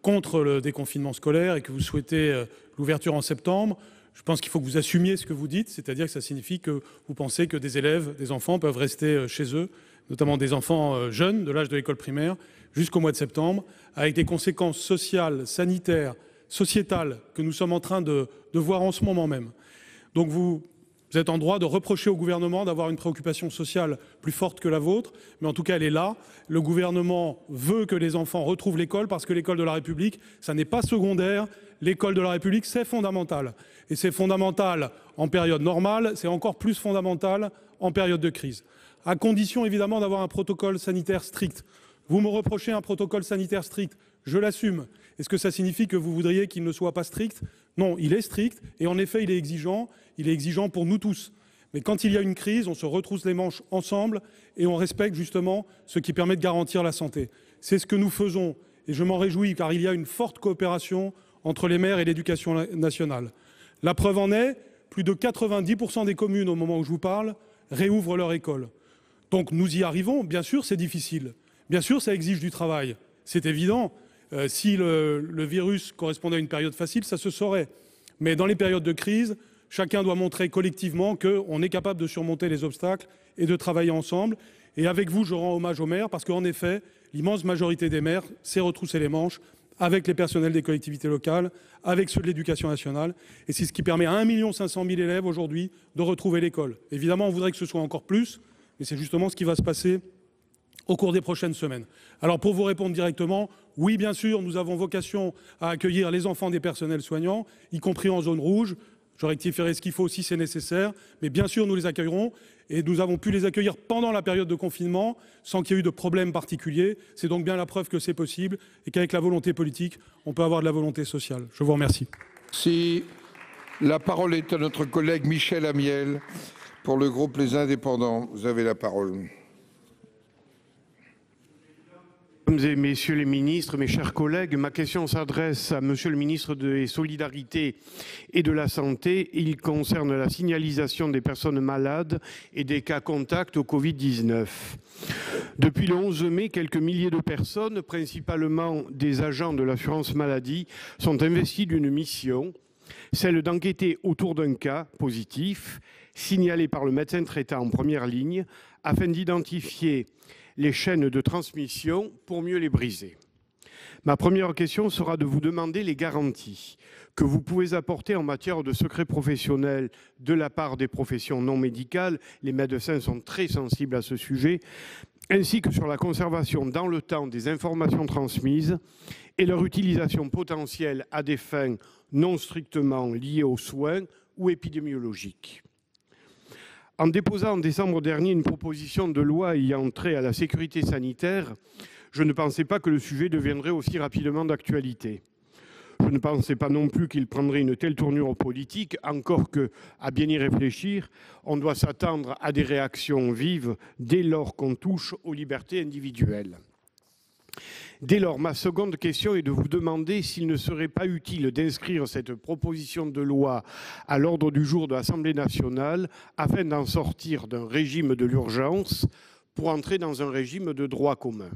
P: contre le déconfinement scolaire et que vous souhaitez l'ouverture en septembre. Je pense qu'il faut que vous assumiez ce que vous dites, c'est-à-dire que ça signifie que vous pensez que des élèves, des enfants peuvent rester chez eux, notamment des enfants jeunes de l'âge de l'école primaire, jusqu'au mois de septembre, avec des conséquences sociales, sanitaires, sociétales que nous sommes en train de voir en ce moment même. Donc vous êtes en droit de reprocher au gouvernement d'avoir une préoccupation sociale plus forte que la vôtre, mais en tout cas elle est là. Le gouvernement veut que les enfants retrouvent l'école parce que l'école de la République, ça n'est pas secondaire. L'école de la République, c'est fondamental. Et c'est fondamental en période normale, c'est encore plus fondamental en période de crise. À condition évidemment d'avoir un protocole sanitaire strict. Vous me reprochez un protocole sanitaire strict, je l'assume. Est-ce que ça signifie que vous voudriez qu'il ne soit pas strict? Non, il est strict et en effet il est exigeant pour nous tous. Mais quand il y a une crise, on se retrousse les manches ensemble et on respecte justement ce qui permet de garantir la santé. C'est ce que nous faisons et je m'en réjouis car il y a une forte coopération entre les maires et l'éducation nationale. La preuve en est, plus de 90% des communes au moment où je vous parle réouvrent leur école. Donc nous y arrivons, bien sûr c'est difficile, bien sûr ça exige du travail, c'est évident. Si le virus correspondait à une période facile, ça se saurait. Mais dans les périodes de crise, chacun doit montrer collectivement qu'on est capable de surmonter les obstacles et de travailler ensemble. Et avec vous, je rends hommage aux maires parce qu'en effet, l'immense majorité des maires s'est retroussé les manches avec les personnels des collectivités locales, avec ceux de l'éducation nationale. Et c'est ce qui permet à 1 500 000 élèves aujourd'hui de retrouver l'école. Évidemment, on voudrait que ce soit encore plus, mais c'est justement ce qui va se passer au cours des prochaines semaines. Alors pour vous répondre directement, oui bien sûr, nous avons vocation à accueillir les enfants des personnels soignants, y compris en zone rouge. Je rectifierai ce qu'il faut si c'est nécessaire, mais bien sûr nous les accueillerons et nous avons pu les accueillir pendant la période de confinement sans qu'il y ait eu de problème particulier. C'est donc bien la preuve que c'est possible et qu'avec la volonté politique, on peut avoir de la volonté sociale. Je vous remercie.
E: Si la parole est à notre collègue Michel Amiel pour le groupe Les Indépendants. Vous avez la parole.
Q: Mesdames et Messieurs les ministres, mes chers collègues, ma question s'adresse à Monsieur le ministre des Solidarités et de la Santé. Il concerne la signalisation des personnes malades et des cas contacts au Covid-19. Depuis le 11 mai, quelques milliers de personnes, principalement des agents de l'assurance maladie, sont investis d'une mission, celle d'enquêter autour d'un cas positif, signalé par le médecin traitant en première ligne, afin d'identifier les chaînes de transmission pour mieux les briser. Ma première question sera de vous demander les garanties que vous pouvez apporter en matière de secret professionnel de la part des professions non médicales, les médecins sont très sensibles à ce sujet, ainsi que sur la conservation dans le temps des informations transmises et leur utilisation potentielle à des fins non strictement liées aux soins ou épidémiologiques. En déposant en décembre dernier une proposition de loi ayant trait à la sécurité sanitaire, je ne pensais pas que le sujet deviendrait aussi rapidement d'actualité. Je ne pensais pas non plus qu'il prendrait une telle tournure politique, encore que, à bien y réfléchir, on doit s'attendre à des réactions vives dès lors qu'on touche aux libertés individuelles. Dès lors, ma seconde question est de vous demander s'il ne serait pas utile d'inscrire cette proposition de loi à l'ordre du jour de l'Assemblée nationale afin d'en sortir d'un régime de l'urgence pour entrer dans un régime de droit commun.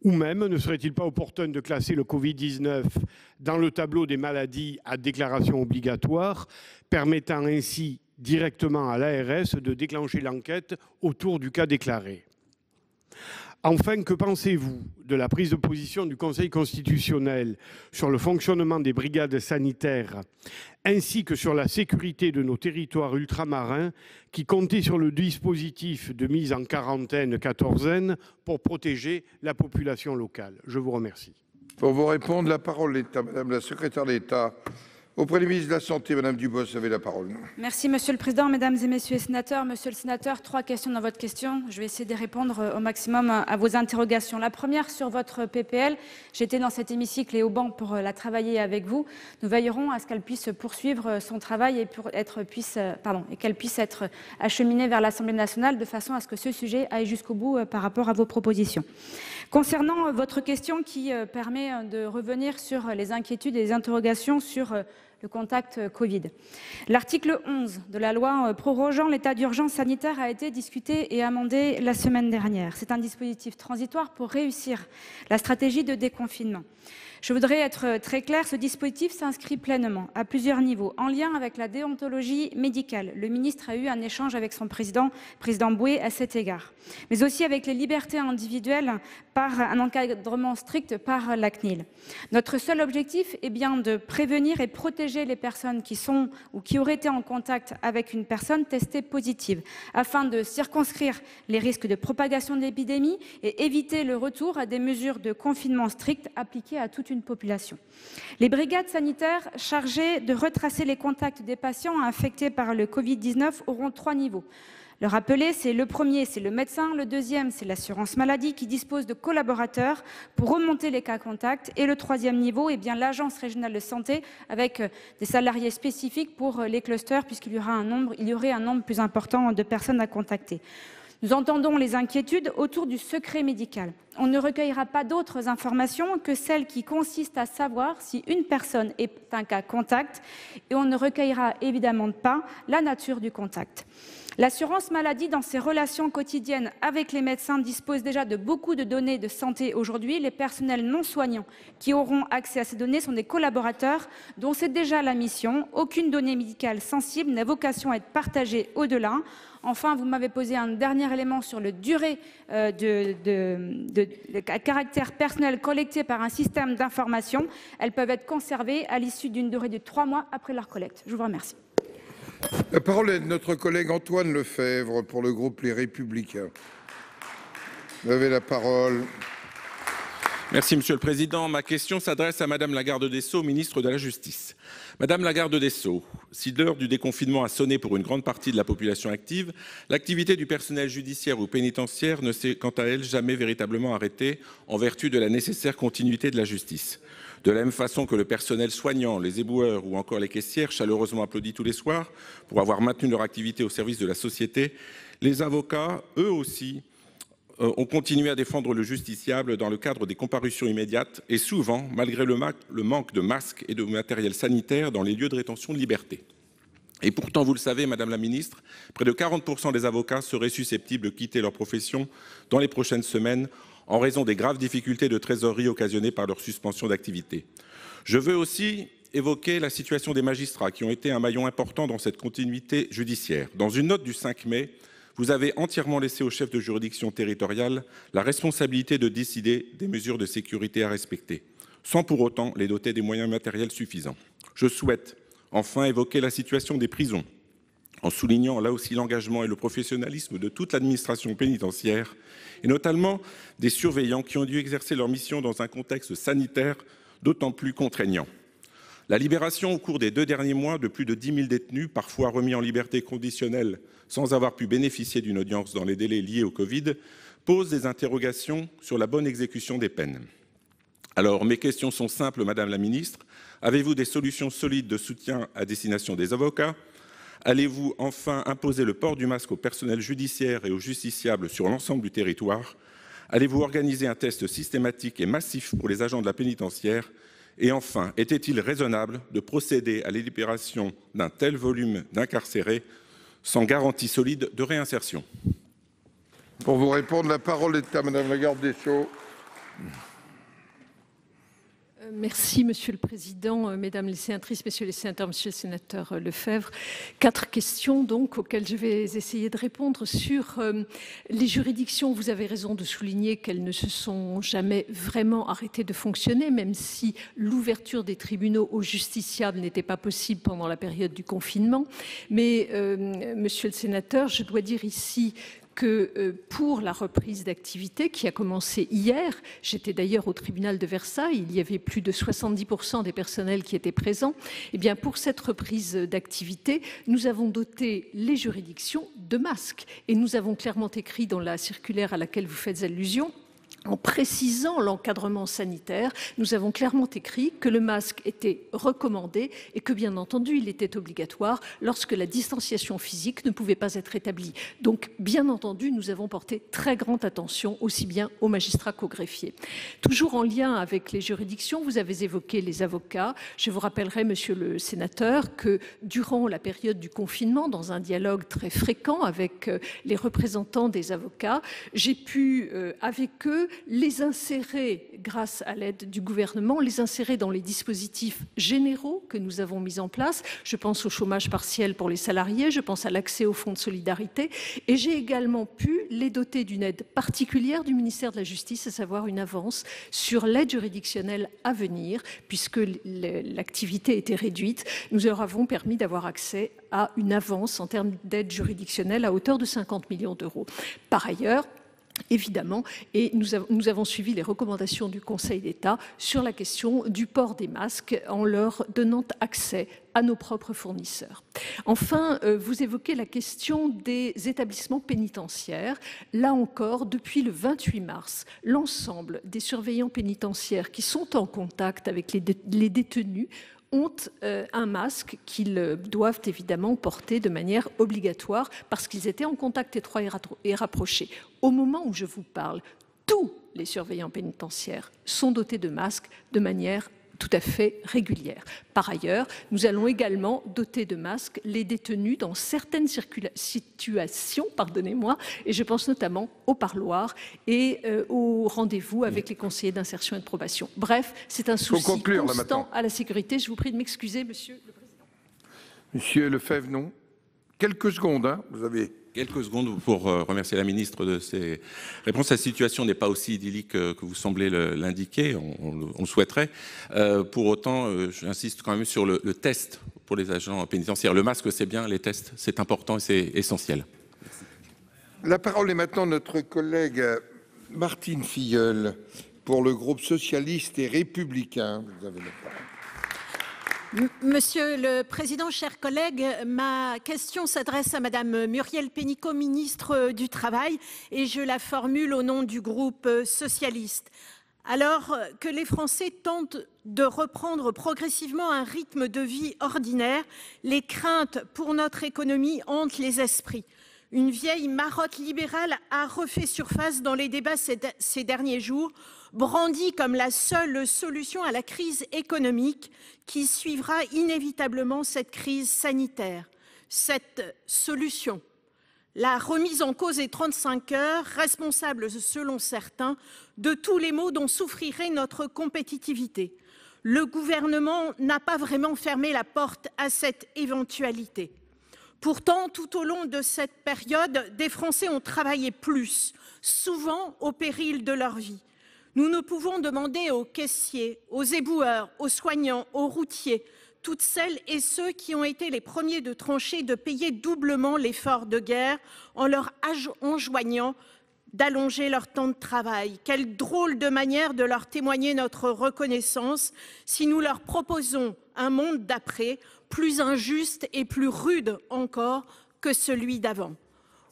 Q: Ou même, ne serait-il pas opportun de classer le Covid-19 dans le tableau des maladies à déclaration obligatoire, permettant ainsi directement à l'ARS de déclencher l'enquête autour du cas déclaré? Enfin, que pensez-vous de la prise de position du Conseil constitutionnel sur le fonctionnement des brigades sanitaires ainsi que sur la sécurité de nos territoires ultramarins qui comptaient sur le dispositif de mise en quarantaine-quatorzaine pour protéger la population locale? Je vous remercie.
E: Pour vous répondre, la parole est à Madame la secrétaire d'État auprès du ministre de la Santé. Madame Dubos, vous avez la parole.
G: Merci Monsieur le Président, Mesdames et Messieurs les sénateurs. Monsieur le sénateur, 3 questions dans votre question. Je vais essayer de répondre au maximum à vos interrogations. La première sur votre PPL. J'étais dans cet hémicycle et au banc pour la travailler avec vous. Nous veillerons à ce qu'elle puisse poursuivre son travail et qu'elle puisse être acheminée vers l'Assemblée nationale de façon à ce que ce sujet aille jusqu'au bout par rapport à vos propositions. Concernant votre question qui permet de revenir sur les inquiétudes et les interrogations sur le contact Covid. L'article 11 de la loi prorogeant l'état d'urgence sanitaire a été discuté et amendé la semaine dernière. C'est un dispositif transitoire pour réussir la stratégie de déconfinement. Je voudrais être très claire, ce dispositif s'inscrit pleinement, à plusieurs niveaux, en lien avec la déontologie médicale. Le ministre a eu un échange avec son président Bouet, à cet égard. Mais aussi avec les libertés individuelles par un encadrement strict par la CNIL. Notre seul objectif est bien de prévenir et protéger les personnes qui sont ou qui auraient été en contact avec une personne testée positive, afin de circonscrire les risques de propagation de l'épidémie et éviter le retour à des mesures de confinement strictes appliquées à toute une population. Les brigades sanitaires chargées de retracer les contacts des patients infectés par le Covid-19 auront 3 niveaux. Le rappeler, c'est le premier, c'est le médecin, le deuxième, c'est l'assurance maladie qui dispose de collaborateurs pour remonter les cas contacts et le troisième niveau, est bien l'agence régionale de santé avec des salariés spécifiques pour les clusters puisqu'il y aurait un nombre plus important de personnes à contacter. Nous entendons les inquiétudes autour du secret médical. On ne recueillera pas d'autres informations que celles qui consistent à savoir si une personne est un cas contact et on ne recueillera évidemment pas la nature du contact. L'assurance maladie, dans ses relations quotidiennes avec les médecins, dispose déjà de beaucoup de données de santé aujourd'hui. Les personnels non soignants qui auront accès à ces données sont des collaborateurs dont c'est déjà la mission. Aucune donnée médicale sensible n'a vocation à être partagée au-delà. Enfin, vous m'avez posé un dernier élément sur le durée de caractère personnel collecté par un système d'information. Elles peuvent être conservées à l'issue d'une durée de 3 mois après leur collecte. Je vous remercie.
E: La parole est de notre collègue Antoine Lefèvre pour le groupe Les Républicains. Vous avez la parole.
R: Merci Monsieur le Président. Ma question s'adresse à Madame la Garde des Sceaux, ministre de la Justice. Madame la Garde des Sceaux, si l'heure du déconfinement a sonné pour une grande partie de la population active, l'activité du personnel judiciaire ou pénitentiaire ne s'est quant à elle jamais véritablement arrêtée en vertu de la nécessaire continuité de la justice. De la même façon que le personnel soignant, les éboueurs ou encore les caissières, chaleureusement applaudis tous les soirs pour avoir maintenu leur activité au service de la société, les avocats, eux aussi, ont continué à défendre le justiciable dans le cadre des comparutions immédiates et souvent malgré le manque de masques et de matériel sanitaire dans les lieux de rétention de liberté. Et pourtant, vous le savez, Madame la Ministre, près de 40% des avocats seraient susceptibles de quitter leur profession dans les prochaines semaines en raison des graves difficultés de trésorerie occasionnées par leur suspension d'activité. Je veux aussi évoquer la situation des magistrats qui ont été un maillon important dans cette continuité judiciaire. Dans une note du 5 mai, vous avez entièrement laissé aux chefs de juridiction territoriale la responsabilité de décider des mesures de sécurité à respecter, sans pour autant les doter des moyens matériels suffisants. Je souhaite enfin évoquer la situation des prisons, en soulignant là aussi l'engagement et le professionnalisme de toute l'administration pénitentiaire, et notamment des surveillants qui ont dû exercer leur mission dans un contexte sanitaire d'autant plus contraignant. La libération au cours des 2 derniers mois de plus de 10 000 détenus, parfois remis en liberté conditionnelle sans avoir pu bénéficier d'une audience dans les délais liés au Covid, pose des interrogations sur la bonne exécution des peines. Alors, mes questions sont simples, Madame la Ministre. Avez-vous des solutions solides de soutien à destination des avocats ? Allez-vous enfin imposer le port du masque au personnel judiciaire et aux justiciables sur l'ensemble du territoire? Allez-vous organiser un test systématique et massif pour les agents de la pénitentiaire? Et enfin, était-il raisonnable de procéder à la libération d'un tel volume d'incarcérés sans garantie solide de réinsertion?
E: Pour vous répondre, la parole est à Madame la garde des Sceaux.
S: Merci, Monsieur le Président, Mesdames les sénatrices, Messieurs les sénateurs, Monsieur le sénateur Lefebvre. 4 questions donc auxquelles je vais essayer de répondre. Sur les juridictions, vous avez raison de souligner qu'elles ne se sont jamais vraiment arrêtées de fonctionner, même si l'ouverture des tribunaux aux justiciables n'était pas possible pendant la période du confinement. Mais, Monsieur le sénateur, je dois dire ici que pour la reprise d'activité qui a commencé hier, j'étais d'ailleurs au tribunal de Versailles, il y avait plus de 70% des personnels qui étaient présents, et bien pour cette reprise d'activité, nous avons doté les juridictions de masques. Et nous avons clairement écrit dans la circulaire à laquelle vous faites allusion, en précisant l'encadrement sanitaire, nous avons clairement écrit que le masque était recommandé et que, bien entendu, il était obligatoire lorsque la distanciation physique ne pouvait pas être établie. Donc, bien entendu, nous avons porté très grande attention aussi bien aux magistrats qu'aux greffiers. Toujours en lien avec les juridictions, vous avez évoqué les avocats. Je vous rappellerai, Monsieur le sénateur, que durant la période du confinement, dans un dialogue très fréquent avec les représentants des avocats, j'ai pu, avec eux, les insérer, grâce à l'aide du gouvernement, les insérer dans les dispositifs généraux que nous avons mis en place. Je pense au chômage partiel pour les salariés, je pense à l'accès au fonds de solidarité, et j'ai également pu les doter d'une aide particulière du ministère de la Justice, à savoir une avance sur l'aide juridictionnelle à venir, puisque l'activité était réduite. Nous leur avons permis d'avoir accès à une avance en termes d'aide juridictionnelle à hauteur de 50 millions d'euros. Par ailleurs, évidemment, et nous avons suivi les recommandations du Conseil d'État sur la question du port des masques en leur donnant accès à nos propres fournisseurs. Enfin, vous évoquez la question des établissements pénitentiaires. Là encore, depuis le 28 mars, l'ensemble des surveillants pénitentiaires qui sont en contact avec les détenus ont un masque qu'ils doivent évidemment porter de manière obligatoire parce qu'ils étaient en contact étroit et rapproché. Au moment où je vous parle, tous les surveillants pénitentiaires sont dotés de masques de manière tout à fait régulière. Par ailleurs, nous allons également doter de masques les détenus dans certaines situations, et je pense notamment au parloir et au rendez-vous avec les conseillers d'insertion et de probation. Bref, c'est un souci constant à la sécurité. Je vous prie de m'excuser, Monsieur le Président.
E: Monsieur Lefebvre, non. Quelques secondes, hein, vous avez...
R: Quelques secondes pour remercier la ministre de ses réponses. La situation n'est pas aussi idyllique que vous semblez l'indiquer, on le souhaiterait. Pour autant, j'insiste quand même sur le test pour les agents pénitentiaires. Le masque, c'est bien, les tests, c'est important et c'est essentiel.
E: La parole est maintenant à notre collègue Martine Filleul pour le groupe socialiste et républicain. Vous avez la parole.
C: Monsieur le Président, chers collègues, ma question s'adresse à Madame Muriel Pénicaud, ministre du Travail, et je la formule au nom du groupe socialiste. Alors que les Français tentent de reprendre progressivement un rythme de vie ordinaire, les craintes pour notre économie hantent les esprits. Une vieille marotte libérale a refait surface dans les débats ces derniers jours, brandie comme la seule solution à la crise économique qui suivra inévitablement cette crise sanitaire. Cette solution, la remise en cause des 35 heures, responsable selon certains de tous les maux dont souffrirait notre compétitivité. Le gouvernement n'a pas vraiment fermé la porte à cette éventualité. Pourtant, tout au long de cette période, des Français ont travaillé plus, souvent au péril de leur vie. Nous ne pouvons demander aux caissiers, aux éboueurs, aux soignants, aux routiers, toutes celles et ceux qui ont été les premiers de trancher, de payer doublement l'effort de guerre en leur enjoignant d'allonger leur temps de travail. Quelle drôle de manière de leur témoigner notre reconnaissance si nous leur proposons un monde d'après plus injuste et plus rude encore que celui d'avant.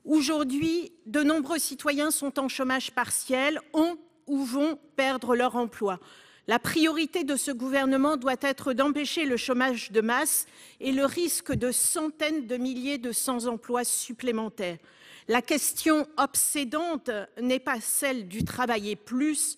C: Aujourd'hui, de nombreux citoyens sont en chômage partiel, ont ou vont perdre leur emploi. La priorité de ce gouvernement doit être d'empêcher le chômage de masse et le risque de centaines de milliers de sans-emploi supplémentaires. La question obsédante n'est pas celle du travailler plus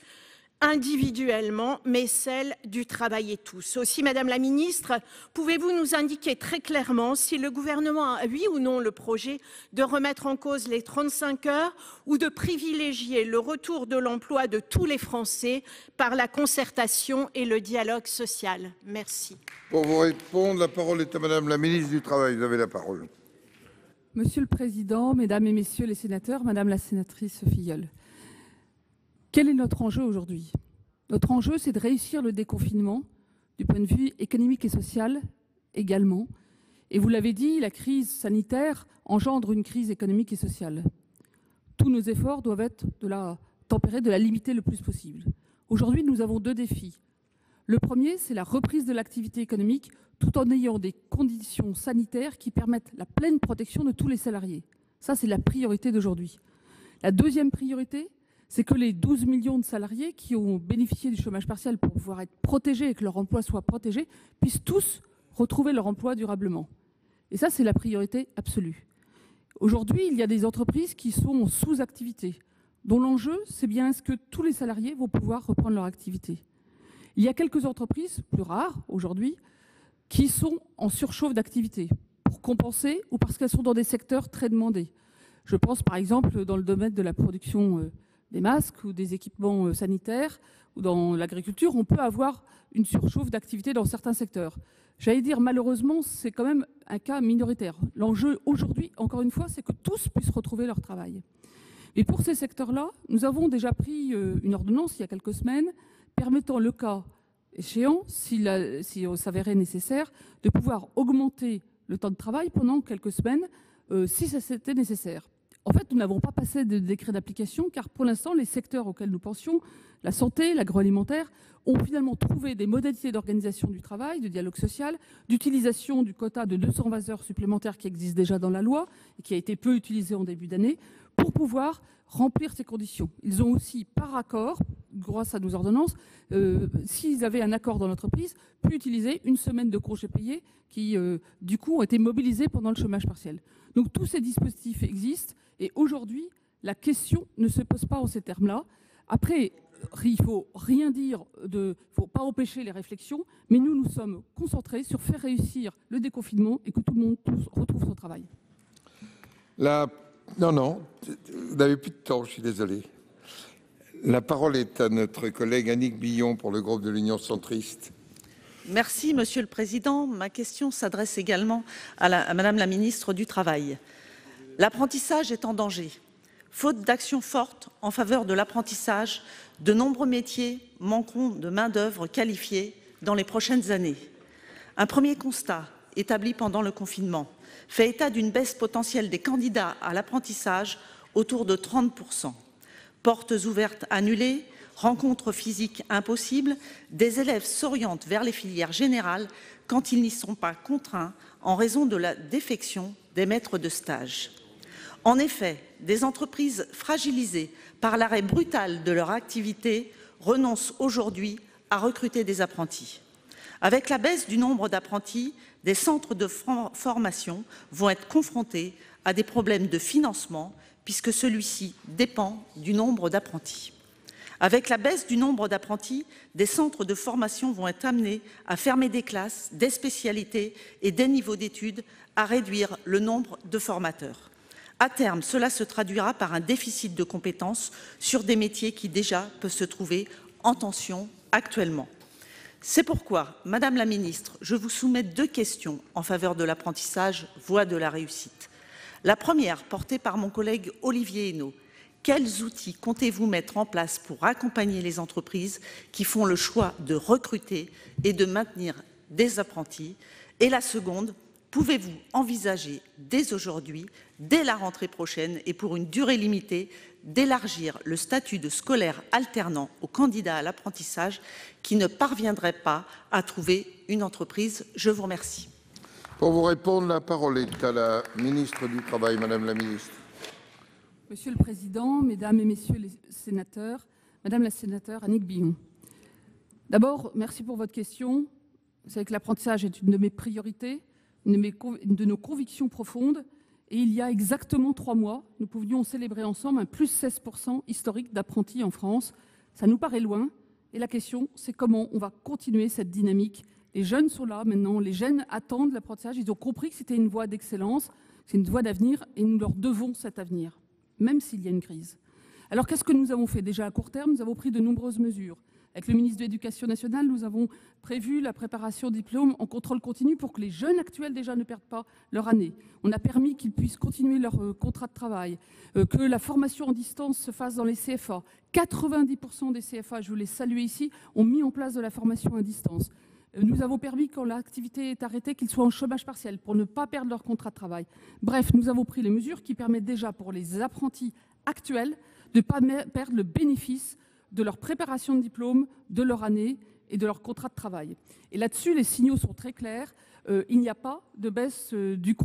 C: individuellement, mais celle du travailler tous. Aussi, Madame la Ministre, pouvez-vous nous indiquer très clairement si le gouvernement a oui ou non le projet de remettre en cause les 35 heures ou de privilégier le retour de l'emploi de tous les Français par la concertation et le dialogue social? Merci.
E: Pour vous répondre, la parole est à Madame la Ministre du Travail. Vous avez la parole.
T: Monsieur le Président, Mesdames et Messieurs les sénateurs, Madame la sénatrice Filleul, quel est notre enjeu aujourd'hui? Notre enjeu, c'est de réussir le déconfinement du point de vue économique et social également. Et vous l'avez dit, la crise sanitaire engendre une crise économique et sociale. Tous nos efforts doivent être de la tempérer, de la limiter le plus possible. Aujourd'hui, nous avons deux défis. Le premier, c'est la reprise de l'activité économique tout en ayant des conditions sanitaires qui permettent la pleine protection de tous les salariés. Ça, c'est la priorité d'aujourd'hui. La deuxième priorité, c'est que les 12 millions de salariés qui ont bénéficié du chômage partiel pour pouvoir être protégés et que leur emploi soit protégé puissent tous retrouver leur emploi durablement. Et ça, c'est la priorité absolue. Aujourd'hui, il y a des entreprises qui sont en sous-activité, dont l'enjeu, c'est bien est-ce que tous les salariés vont pouvoir reprendre leur activité. Il y a quelques entreprises, plus rares aujourd'hui, qui sont en surchauffe d'activité pour compenser ou parce qu'elles sont dans des secteurs très demandés. Je pense par exemple dans le domaine de la production des masques ou des équipements sanitaires ou dans l'agriculture, on peut avoir une surchauffe d'activité dans certains secteurs. J'allais dire malheureusement, c'est quand même un cas minoritaire. L'enjeu aujourd'hui, encore une fois, c'est que tous puissent retrouver leur travail. Et pour ces secteurs-là, nous avons déjà pris une ordonnance il y a quelques semaines permettant le cas échéant, s'il s'avérait nécessaire, de pouvoir augmenter le temps de travail pendant quelques semaines si c'était nécessaire. En fait, nous n'avons pas passé de décret d'application car pour l'instant, les secteurs auxquels nous pensions, la santé, l'agroalimentaire, ont finalement trouvé des modalités d'organisation du travail, de dialogue social, d'utilisation du quota de 220 heures supplémentaires qui existe déjà dans la loi et qui a été peu utilisé en début d'année pour pouvoir remplir ces conditions. Ils ont aussi, par accord, grâce à nos ordonnances, s'ils avaient un accord dans l'entreprise, pu utiliser une semaine de congés payés qui, du coup, ont été mobilisés pendant le chômage partiel. Donc tous ces dispositifs existent et aujourd'hui, la question ne se pose pas en ces termes-là. Après, il ne faut rien dire, il ne faut pas empêcher les réflexions, mais nous, nous sommes concentrés sur faire réussir le déconfinement et que tout le monde retrouve son travail.
E: Non, vous n'avez plus de temps, je suis désolé. La parole est à notre collègue Annick Billon pour le groupe de l'Union centriste.
D: Merci, Monsieur le Président. Ma question s'adresse également à Madame la Ministre du Travail. L'apprentissage est en danger. Faute d'action forte en faveur de l'apprentissage, de nombreux métiers manqueront de main-d'œuvre qualifiée dans les prochaines années. Un premier constat, établi pendant le confinement, fait état d'une baisse potentielle des candidats à l'apprentissage autour de 30%. Portes ouvertes annulées, rencontres physiques impossibles, des élèves s'orientent vers les filières générales quand ils n'y sont pas contraints en raison de la défection des maîtres de stage. En effet, des entreprises fragilisées par l'arrêt brutal de leur activité renoncent aujourd'hui à recruter des apprentis. Avec la baisse du nombre d'apprentis, des centres de formation vont être confrontés à des problèmes de financement puisque celui-ci dépend du nombre d'apprentis. Avec la baisse du nombre d'apprentis, des centres de formation vont être amenés à fermer des classes, des spécialités et des niveaux d'études, à réduire le nombre de formateurs. À terme, cela se traduira par un déficit de compétences sur des métiers qui déjà peuvent se trouver en tension actuellement. C'est pourquoi, Madame la Ministre, je vous soumets 2 questions en faveur de l'apprentissage, voie de la réussite. La première, portée par mon collègue Olivier Henno. Quels outils comptez-vous mettre en place pour accompagner les entreprises qui font le choix de recruter et de maintenir des apprentis? Et la seconde, pouvez-vous envisager dès aujourd'hui, dès la rentrée prochaine et pour une durée limitée, d'élargir le statut de scolaire alternant aux candidats à l'apprentissage qui ne parviendraient pas à trouver une entreprise? Je vous remercie.
E: Pour vous répondre, la parole est à la ministre du Travail, Madame la ministre.
T: Monsieur le Président, Mesdames et Messieurs les sénateurs, Madame la sénateur Annick Billon. D'abord, merci pour votre question. Vous savez que l'apprentissage est une de mes priorités, une de nos convictions profondes. Et il y a exactement 3 mois, nous pouvions célébrer ensemble un plus 16% historique d'apprentis en France. Ça nous paraît loin. Et la question, c'est comment on va continuer cette dynamique. Les jeunes sont là maintenant, les jeunes attendent l'apprentissage. Ils ont compris que c'était une voie d'excellence, c'est une voie d'avenir et nous leur devons cet avenir, même s'il y a une crise. Alors qu'est-ce que nous avons fait? Déjà à court terme, nous avons pris de nombreuses mesures. Avec le ministre de l'Éducation nationale, nous avons prévu la préparation de diplômes en contrôle continu pour que les jeunes actuels déjà ne perdent pas leur année. On a permis qu'ils puissent continuer leur contrat de travail, que la formation en distance se fasse dans les CFA. 90% des CFA, je voulais saluer ici, ont mis en place de la formation à distance. Nous avons permis, quand l'activité est arrêtée, qu'ils soient en chômage partiel pour ne pas perdre leur contrat de travail. Bref, nous avons pris les mesures qui permettent déjà pour les apprentis actuels de ne pas perdre le bénéfice de leur préparation de diplôme, de leur année et de leur contrat de travail. Et là-dessus, les signaux sont très clairs. Il n'y a pas de baisse du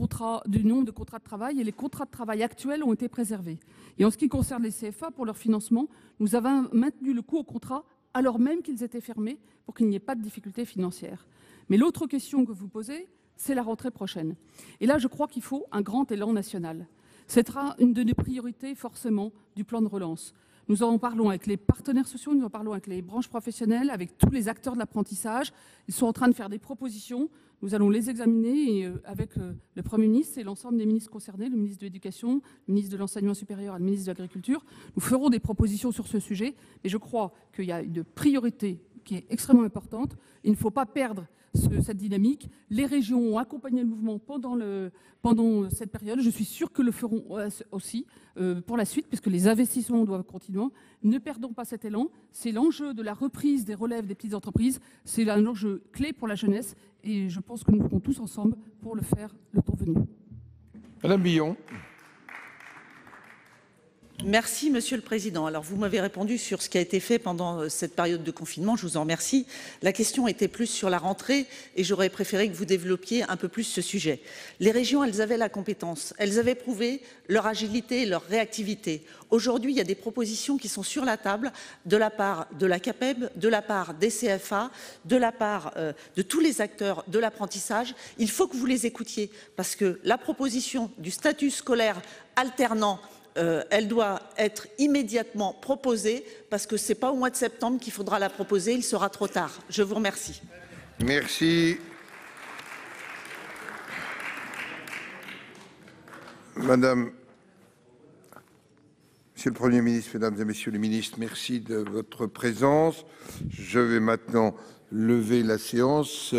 T: nombre de contrats de travail et les contrats de travail actuels ont été préservés. Et en ce qui concerne les CFA, pour leur financement, nous avons maintenu le coût au contrat alors même qu'ils étaient fermés pour qu'il n'y ait pas de difficultés financières. Mais l'autre question que vous posez, c'est la rentrée prochaine. Et là, je crois qu'il faut un grand élan national. Ce sera une de nos priorités, forcément, du plan de relance. Nous en parlons avec les partenaires sociaux, nous en parlons avec les branches professionnelles, avec tous les acteurs de l'apprentissage. Ils sont en train de faire des propositions. Nous allons les examiner et avec le Premier ministre et l'ensemble des ministres concernés, le ministre de l'Éducation, le ministre de l'Enseignement supérieur et le ministre de l'Agriculture. Nous ferons des propositions sur ce sujet. Et je crois qu'il y a une priorité qui est extrêmement importante. Il ne faut pas perdre cette dynamique. Les régions ont accompagné le mouvement pendant cette période. Je suis sûre que le feront aussi pour la suite, puisque les investissements doivent continuer. Ne perdons pas cet élan. C'est l'enjeu de la reprise des relèves des petites entreprises. C'est un enjeu clé pour la jeunesse. Et je pense que nous ferons tous ensemble pour le faire le temps venu.
E: Madame Billon.
D: Merci, Monsieur le Président. Alors, vous m'avez répondu sur ce qui a été fait pendant cette période de confinement. Je vous en remercie. La question était plus sur la rentrée et j'aurais préféré que vous développiez un peu plus ce sujet. Les régions, elles avaient la compétence. Elles avaient prouvé leur agilité et leur réactivité. Aujourd'hui, il y a des propositions qui sont sur la table de la part de la CAPEB, de la part des CFA, de la part de tous les acteurs de l'apprentissage. Il faut que vous les écoutiez parce que la proposition du statut scolaire alternant, elle doit être immédiatement proposée parce que ce n'est pas au mois de septembre qu'il faudra la proposer, il sera trop tard. Je vous remercie.
E: Merci. Madame, Monsieur le Premier ministre, Mesdames et Messieurs les ministres, merci de votre présence. Je vais maintenant lever la séance.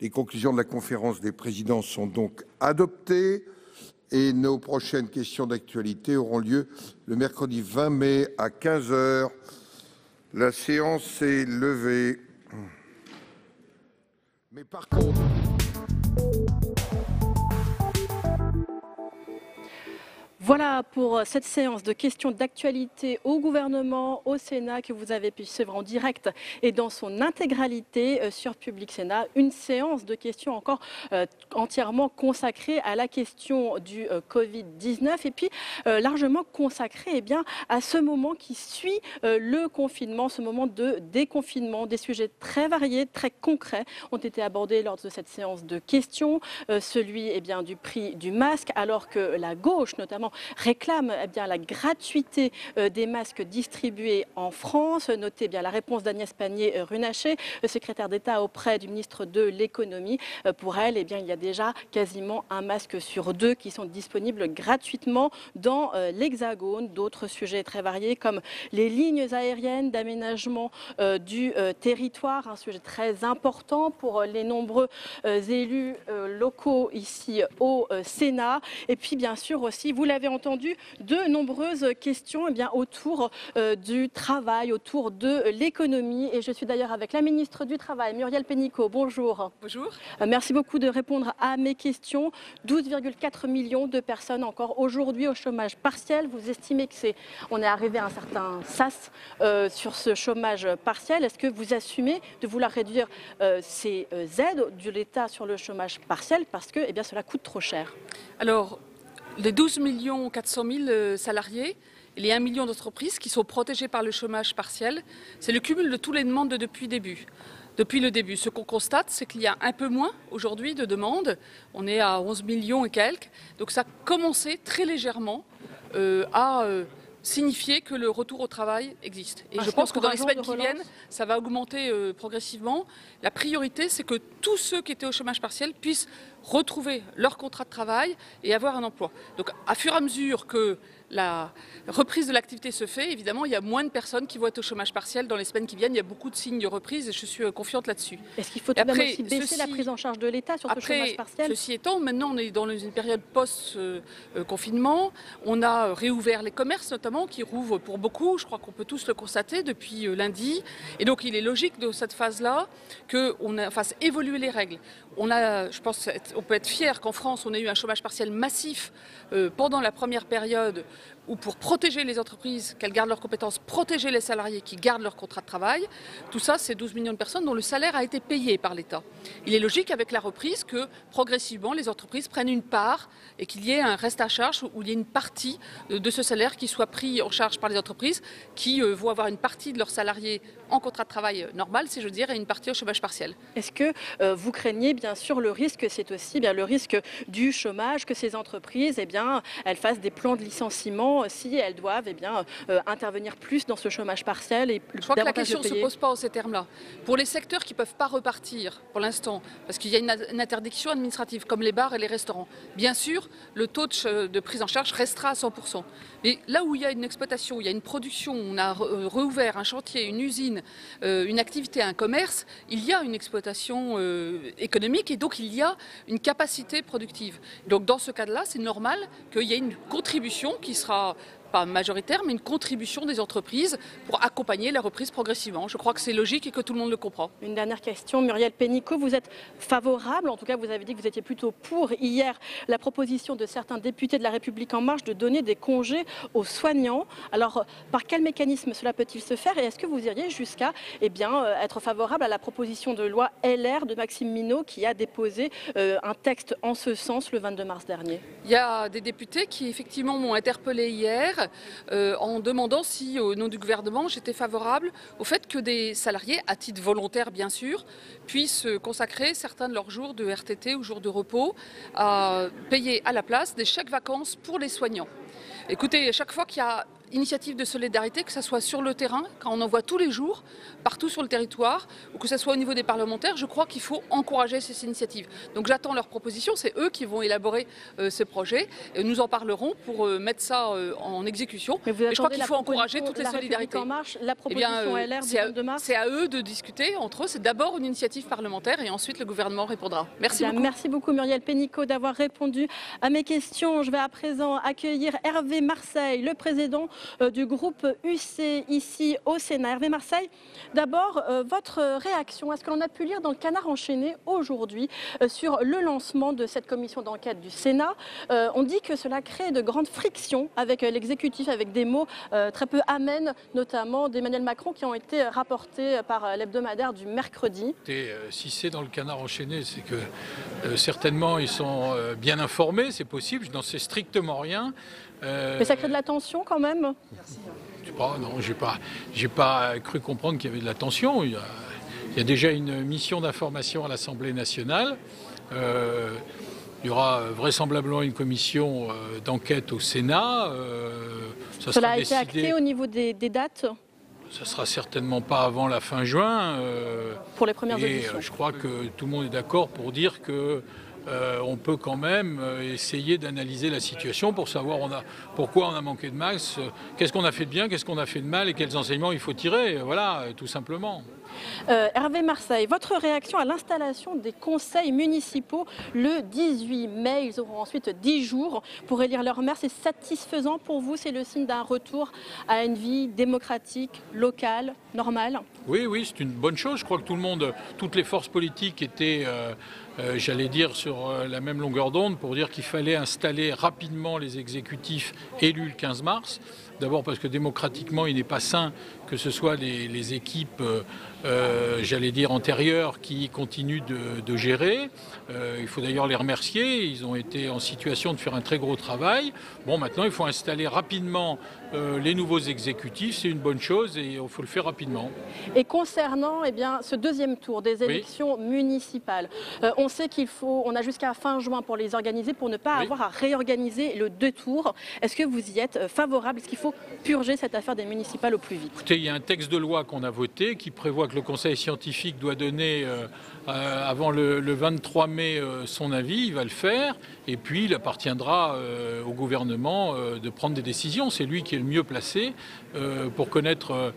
E: Les conclusions de la conférence des présidents sont donc adoptées. Et nos prochaines questions d'actualité auront lieu le mercredi 20 mai à 15 h. La séance est levée. Mais par contre...
A: Voilà pour cette séance de questions d'actualité au gouvernement, au Sénat, que vous avez pu suivre en direct et dans son intégralité sur Public Sénat. Une séance de questions encore entièrement consacrée à la question du Covid-19 et puis largement consacrée à ce moment qui suit le confinement, ce moment de déconfinement. Des sujets très variés, très concrets ont été abordés lors de cette séance de questions. Celui du prix du masque, alors que la gauche notamment réclament la gratuité des masques distribués en France. Notez bien la réponse d'Agnès Pannier-Runacher, secrétaire d'État auprès du ministre de l'Économie. Pour elle, il y a déjà quasiment un masque sur 2 qui sont disponibles gratuitement dans l'Hexagone. D'autres sujets très variés comme les lignes aériennes d'aménagement du territoire, un sujet très important pour les nombreux élus locaux ici au Sénat. Et puis bien sûr aussi, vous l'avez entendu, de nombreuses questions autour du travail, autour de l'économie. Et je suis d'ailleurs avec la ministre du Travail, Muriel Pénicaud. Bonjour.
U: Bonjour.
A: Merci beaucoup de répondre à mes questions. 12,4 millions de personnes encore aujourd'hui au chômage partiel. Vous estimez qu'on est arrivé à un certain sas sur ce chômage partiel. Est-ce que vous assumez de vouloir réduire ces aides de l'État sur le chômage partiel parce que cela coûte trop cher?
U: Alors, les 12 400 000 salariés et les 1 million d'entreprises qui sont protégées par le chômage partiel, c'est le cumul de toutes les demandes depuis le début. Ce qu'on constate, c'est qu'il y a un peu moins aujourd'hui de demandes. On est à 11 millions et quelques. Donc ça a commencé très légèrement à signifier que le retour au travail existe. Et je pense que dans les semaines qui viennent, ça va augmenter progressivement. La priorité, c'est que tous ceux qui étaient au chômage partiel puissent retrouver leur contrat de travail et avoir un emploi. Donc, à fur et à mesure que la reprise de l'activité se fait, évidemment, il y a moins de personnes qui vont être au chômage partiel dans les semaines qui viennent. Il y a beaucoup de signes de reprise et je suis confiante là-dessus.
A: Est-ce qu'il faut tout de même aussi baisser la prise en charge de l'État sur ce chômage partiel?
U: Ceci étant, maintenant, on est dans une période post-confinement. On a réouvert les commerces, notamment, qui rouvrent pour beaucoup. Je crois qu'on peut tous le constater depuis lundi. Et donc, il est logique de cette phase-là qu'on fasse évoluer les règles. Je pense on peut être fier qu'en France, on ait eu un chômage partiel massif pendant la première période où pour protéger les entreprises, qu'elles gardent leurs compétences, protéger les salariés qui gardent leur contrat de travail, tout ça, c'est 12 millions de personnes dont le salaire a été payé par l'État. Il est logique avec la reprise que progressivement les entreprises prennent une part et qu'il y ait un reste à charge où il y ait une partie de ce salaire qui soit pris en charge par les entreprises qui vont avoir une partie de leurs salariés en contrat de travail normal, si je veux dire, et une partie au chômage partiel.
A: Est-ce que vous craignez bien sûr le risque, c'est aussi le risque du chômage, que ces entreprises elles fassent des plans de licenciement si elles doivent intervenir plus dans ce chômage partiel et
U: je crois que la question ne se pose pas en ces termes-là. Pour les secteurs qui ne peuvent pas repartir pour l'instant, parce qu'il y a une interdiction administrative comme les bars et les restaurants, bien sûr, le taux de prise en charge restera à 100%. Mais là où il y a une exploitation, où il y a une production, on a rouvert un chantier, une usine, une activité, un commerce, il y a une exploitation économique et donc il y a une capacité productive. Donc dans ce cas-là, c'est normal qu'il y ait une contribution qui sera pas majoritaire, mais une contribution des entreprises pour accompagner la reprise progressivement. Je crois que c'est logique et que tout le monde le comprend.
A: Une dernière question, Muriel Pénicaud, vous êtes favorable, en tout cas vous avez dit que vous étiez plutôt pour hier la proposition de certains députés de La République En Marche de donner des congés aux soignants. Alors par quel mécanisme cela peut-il se faire et est-ce que vous iriez jusqu'à être favorable à la proposition de loi LR de Maxime Minot qui a déposé un texte en ce sens le 22 mars dernier?
U: Il y a des députés qui effectivement m'ont interpellé hier en demandant si, au nom du gouvernement, j'étais favorable au fait que des salariés, à titre volontaire bien sûr, puissent consacrer certains de leurs jours de RTT ou jours de repos à payer à la place des chèques vacances pour les soignants. Écoutez, chaque fois qu'il y a initiative de solidarité, que ce soit sur le terrain, quand on en voit tous les jours, partout sur le territoire, ou que ce soit au niveau des parlementaires, je crois qu'il faut encourager ces initiatives. Donc j'attends leurs propositions, c'est eux qui vont élaborer ce projet. Et nous en parlerons pour mettre ça en exécution.
A: Mais
U: je crois qu'il faut encourager toutes les solidarités.
A: En Marche, la proposition LR du 22 mars.
U: C'est à eux de discuter entre eux. C'est d'abord une initiative parlementaire et ensuite le gouvernement répondra. Merci beaucoup.
A: Merci beaucoup Muriel Pénicaud d'avoir répondu à mes questions. Je vais à présent accueillir Hervé Marseille, le président du groupe UC ici au Sénat. Hervé Marseille, d'abord, votre réaction à ce que l'on a pu lire dans le Canard enchaîné aujourd'hui sur le lancement de cette commission d'enquête du Sénat. On dit que cela crée de grandes frictions avec l'exécutif, avec des mots très peu amènes, notamment d'Emmanuel Macron, qui ont été rapportés par l'hebdomadaire du mercredi.
V: Si c'est dans le Canard enchaîné, c'est que certainement ils sont bien informés, c'est possible, je n'en sais strictement rien.
A: Mais ça crée de la tension quand même?
V: Je sais pas, non, j'ai pas cru comprendre qu'il y avait de la tension. Il y a déjà une mission d'information à l'Assemblée nationale. Il y aura vraisemblablement une commission d'enquête au Sénat.
A: Cela a été acté au niveau des dates?
V: Ça ne sera certainement pas avant la fin juin.
A: Pour les premières auditions.
V: Je crois que tout le monde est d'accord pour dire que on peut quand même essayer d'analyser la situation pour savoir pourquoi on a manqué de masse, qu'est-ce qu'on a fait de bien, qu'est-ce qu'on a fait de mal et quels enseignements il faut tirer. Voilà, tout simplement.
A: Hervé Marseille, votre réaction à l'installation des conseils municipaux le 18 mai. Ils auront ensuite 10 jours pour élire leur maire. C'est satisfaisant pour vous? C'est le signe d'un retour à une vie démocratique, locale, normale?
V: Oui, c'est une bonne chose. Je crois que toutes les forces politiques étaient, j'allais dire, sur la même longueur d'onde pour dire qu'il fallait installer rapidement les exécutifs élus le 15 mars. D'abord parce que démocratiquement, il n'est pas sain que ce soit les équipes, j'allais dire, antérieures qui continuent de gérer. Il faut d'ailleurs les remercier. Ils ont été en situation de faire un très gros travail. Bon, maintenant, il faut installer rapidement les nouveaux exécutifs. C'est une bonne chose et il faut le faire rapidement.
A: Et concernant ce deuxième tour des élections municipales, on sait on a jusqu'à fin juin pour les organiser, pour ne pas avoir à réorganiser le 2 tours. Est-ce que vous y êtes favorable? Est-ce qu'il faut purger cette affaire des municipales au plus vite?
V: Écoutez, il y a un texte de loi qu'on a voté qui prévoit que le Conseil scientifique doit donner avant le 23 mai son avis. Il va le faire et puis il appartiendra au gouvernement de prendre des décisions. C'est lui qui est le mieux placé pour connaître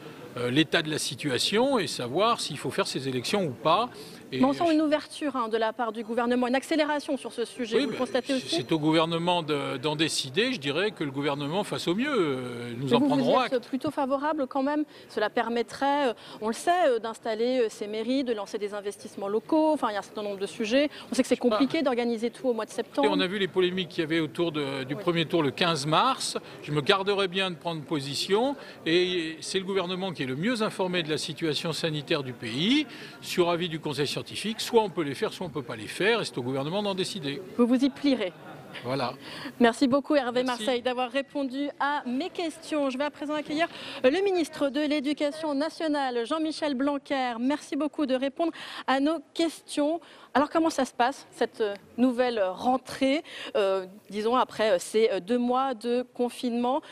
V: l'état de la situation et savoir s'il faut faire ces élections ou pas.
A: Mais on sent une ouverture de la part du gouvernement, une accélération sur ce sujet.
V: Oui,
A: vous le constatez aussi?
V: C'est au gouvernement d'en décider. Je dirais que le gouvernement fasse au mieux. Nous en prendrons acte.
A: Vous êtes plutôt favorable quand même? Cela permettrait, on le sait, d'installer ces mairies, de lancer des investissements locaux. Enfin, il y a un certain nombre de sujets. On sait que c'est compliqué d'organiser tout au mois de septembre.
V: Et on a vu les polémiques qu'il y avait autour du premier tour le 15 mars. Je me garderais bien de prendre position. Et c'est le gouvernement qui est le mieux informé de la situation sanitaire du pays, sur avis du Conseil scientifique. Soit on peut les faire, soit on ne peut pas les faire, et c'est au gouvernement d'en décider.
A: Vous vous y plierez.
V: Voilà.
A: Merci beaucoup Hervé Marseille d'avoir répondu à mes questions. Je vais à présent accueillir le ministre de l'Éducation nationale, Jean-Michel Blanquer. Merci beaucoup de répondre à nos questions. Alors comment ça se passe, cette nouvelle rentrée, disons après ces 2 mois de confinement?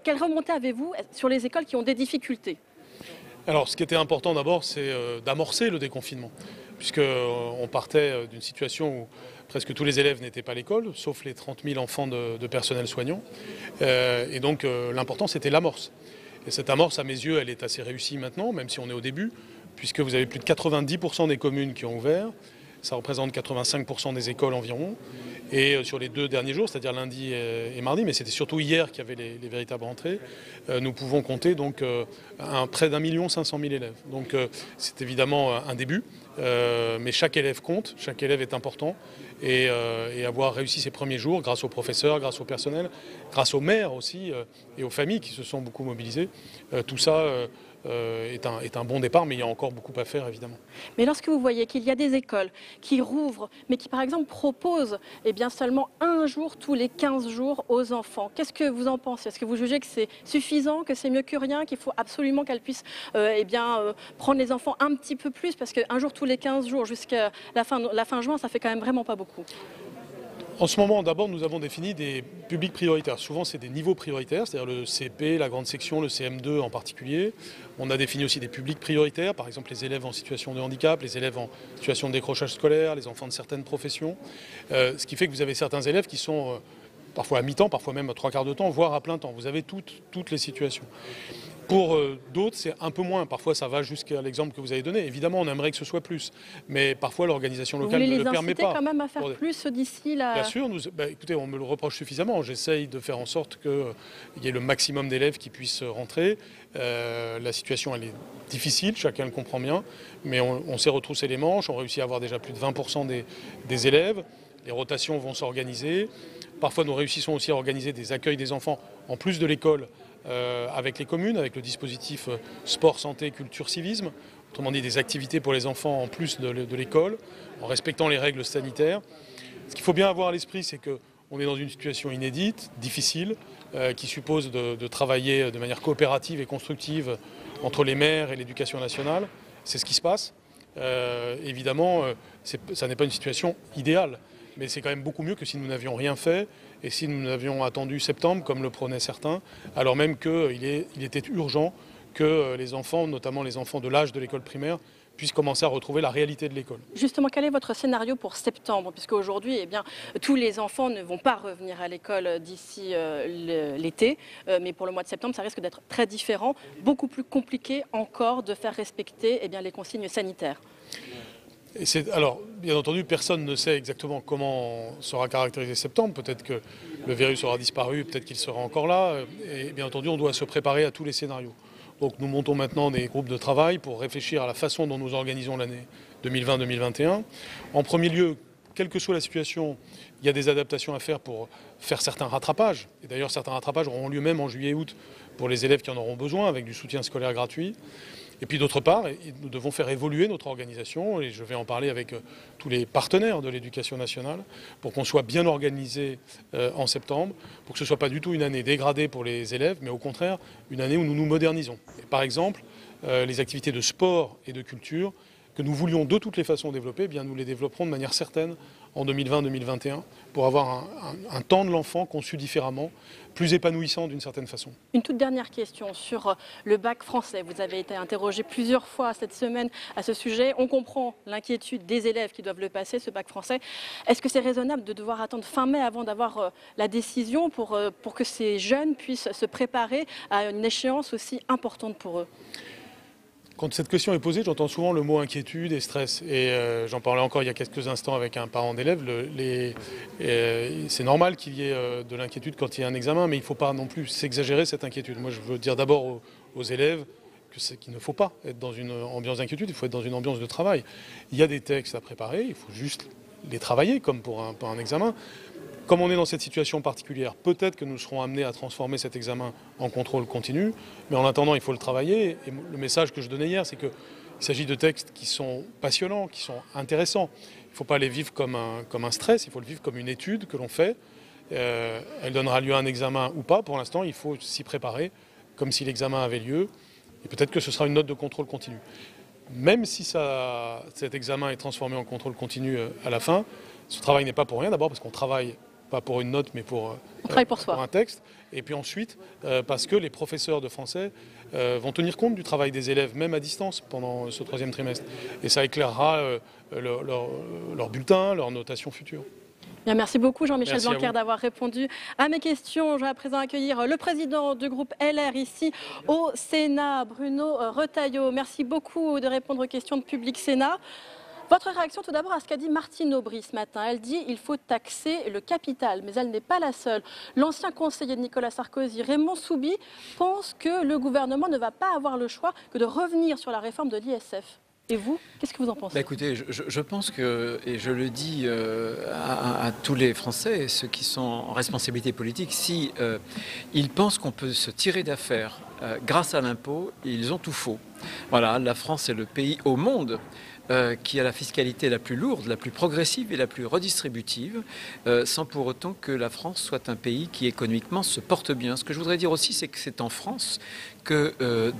A: Quelle remontée avez-vous sur les écoles qui ont des difficultés?
P: Alors, ce qui était important d'abord, c'est d'amorcer le déconfinement, puisqu'on partait d'une situation où presque tous les élèves n'étaient pas à l'école, sauf les 30 000 enfants de personnel soignant. Et donc, l'important, c'était l'amorce. Et cette amorce, à mes yeux, elle est assez réussie maintenant, même si on est au début, puisque vous avez plus de 90% des communes qui ont ouvert. Ça représente 85% des écoles environ. Et sur les 2 derniers jours, c'est-à-dire lundi et mardi, mais c'était surtout hier qu'il y avait les véritables rentrées, nous pouvons compter donc près d'1 500 000 élèves. Donc c'est évidemment un début, mais chaque élève compte, chaque élève est important. Et avoir réussi ces premiers jours, grâce aux professeurs, grâce au personnel, grâce aux maires aussi, et aux familles qui se sont beaucoup mobilisées, tout ça est un bon départ, mais il y a encore beaucoup à faire évidemment.
A: Mais lorsque vous voyez qu'il y a des écoles qui rouvrent, mais qui par exemple proposent seulement 1 jour tous les 15 jours aux enfants, qu'est-ce que vous en pensez? Est-ce que vous jugez que c'est suffisant, que c'est mieux que rien, qu'il faut absolument qu'elles puissent prendre les enfants un petit peu plus? Parce qu'un jour tous les 15 jours jusqu'à la fin juin, ça fait quand même vraiment pas beaucoup.
P: En ce moment, d'abord, nous avons défini des publics prioritaires. Souvent, c'est des niveaux prioritaires, c'est-à-dire le CP, la grande section, le CM2 en particulier. On a défini aussi des publics prioritaires, par exemple les élèves en situation de handicap, les élèves en situation de décrochage scolaire, les enfants de certaines professions. Ce qui fait que vous avez certains élèves qui sont parfois à mi-temps, parfois même à 3/4 de temps, voire à plein temps. Vous avez toutes les situations. Pour d'autres, c'est un peu moins. Parfois, ça va jusqu'à l'exemple que vous avez donné. Évidemment, on aimerait que ce soit plus. Mais parfois, l'organisation locale ne le permet pas.
A: Vous voulez les inciter quand même à faire plus d'ici là?
P: Bien sûr. Écoutez, on me le reproche suffisamment. J'essaye de faire en sorte qu'il y ait le maximum d'élèves qui puissent rentrer. La situation, elle est difficile, chacun le comprend bien. Mais on s'est retroussé les manches. On réussit à avoir déjà plus de 20% des élèves. Les rotations vont s'organiser. Parfois, nous réussissons aussi à organiser des accueils des enfants en plus de l'école, avec les communes, avec le dispositif sport, santé, culture, civisme, autrement dit des activités pour les enfants en plus de l'école, en respectant les règles sanitaires. Ce qu'il faut bien avoir à l'esprit, c'est qu'on est dans une situation inédite, difficile, qui suppose de travailler de manière coopérative et constructive entre les maires et l'éducation nationale. C'est ce qui se passe. Évidemment, ça n'est pas une situation idéale, mais c'est quand même beaucoup mieux que si nous n'avions rien fait et si nous avions attendu septembre, comme le prônaient certains, alors même qu'il était urgent que les enfants, notamment les enfants de l'âge de l'école primaire, puissent commencer à retrouver la réalité de l'école.
A: Justement, quel est votre scénario pour septembre? Puisque aujourd'hui, eh bien, tous les enfants ne vont pas revenir à l'école d'ici l'été, mais pour le mois de septembre, ça risque d'être très différent, beaucoup plus compliqué encore de faire respecter eh bien, les consignes sanitaires.
P: Alors, bien entendu, personne ne sait exactement comment sera caractérisé septembre. Peut-être que le virus aura disparu, peut-être qu'il sera encore là. Et bien entendu, on doit se préparer à tous les scénarios. Donc nous montons maintenant des groupes de travail pour réfléchir à la façon dont nous organisons l'année 2020-2021. En premier lieu, quelle que soit la situation, il y a des adaptations à faire pour faire certains rattrapages. Et d'ailleurs, certains rattrapages auront lieu même en juillet-août pour les élèves qui en auront besoin, avec du soutien scolaire gratuit. Et puis d'autre part, nous devons faire évoluer notre organisation, et je vais en parler avec tous les partenaires de l'éducation nationale, pour qu'on soit bien organisé en septembre, pour que ce ne soit pas du tout une année dégradée pour les élèves, mais au contraire, une année où nous nous modernisons. Et par exemple, les activités de sport et de culture, que nous voulions de toutes les façons développer, eh bien nous les développerons de manière certaine en 2020-2021, pour avoir un temps de l'enfant conçu différemment, plus épanouissant d'une certaine façon.
A: Une toute dernière question sur le bac français. Vous avez été interrogé plusieurs fois cette semaine à ce sujet. On comprend l'inquiétude des élèves qui doivent le passer, ce bac français. Est-ce que c'est raisonnable de devoir attendre fin mai avant d'avoir la décision pour que ces jeunes puissent se préparer à une échéance aussi importante pour eux?
P: Quand cette question est posée, j'entends souvent le mot inquiétude et stress. Et j'en parlais encore il y a quelques instants avec un parent d'élève. C'est normal qu'il y ait de l'inquiétude quand il y a un examen, mais il ne faut pas non plus s'exagérer cette inquiétude. Moi, je veux dire d'abord aux élèves qu'il ne faut pas être dans une ambiance d'inquiétude, il faut être dans une ambiance de travail. Il y a des textes à préparer, il faut juste les travailler comme pour un examen. Comme on est dans cette situation particulière, peut-être que nous serons amenés à transformer cet examen en contrôle continu, mais en attendant, il faut le travailler. Et le message que je donnais hier, c'est qu'il s'agit de textes qui sont passionnants, qui sont intéressants. Il ne faut pas les vivre comme un stress, il faut le vivre comme une étude que l'on fait. Elle donnera lieu à un examen ou pas. Pour l'instant, il faut s'y préparer comme si l'examen avait lieu. Et peut-être que ce sera une note de contrôle continu. Même si cet examen est transformé en contrôle continu à la fin, ce travail n'est pas pour rien. D'abord parce qu'on travaille pas pour une note, mais pour un texte. Et puis ensuite, parce que les professeurs de français vont tenir compte du travail des élèves, même à distance, pendant ce troisième trimestre. Et ça éclairera leur bulletin, leur notation future.
A: Bien, merci beaucoup Jean-Michel Blanquer d'avoir répondu à mes questions. Je vais à présent accueillir le président du groupe LR ici au Sénat, Bruno Retailleau. Merci beaucoup de répondre aux questions de Public Sénat. Votre réaction tout d'abord à ce qu'a dit Martine Aubry ce matin. Elle dit qu'il faut taxer le capital, mais elle n'est pas la seule. L'ancien conseiller de Nicolas Sarkozy, Raymond Soubi, pense que le gouvernement ne va pas avoir le choix que de revenir sur la réforme de l'ISF. Et vous, qu'est-ce que vous en pensez?
B: Écoutez, je pense que, et je le dis à tous les Français, ceux qui sont en responsabilité politique, si ils pensent qu'on peut se tirer d'affaire grâce à l'impôt, ils ont tout faux. Voilà, la France est le pays au monde qui a la fiscalité la plus lourde, la plus progressive et la plus redistributive, sans pour autant que la France soit un pays qui économiquement se porte bien. Ce que je voudrais dire aussi, c'est que c'est en France que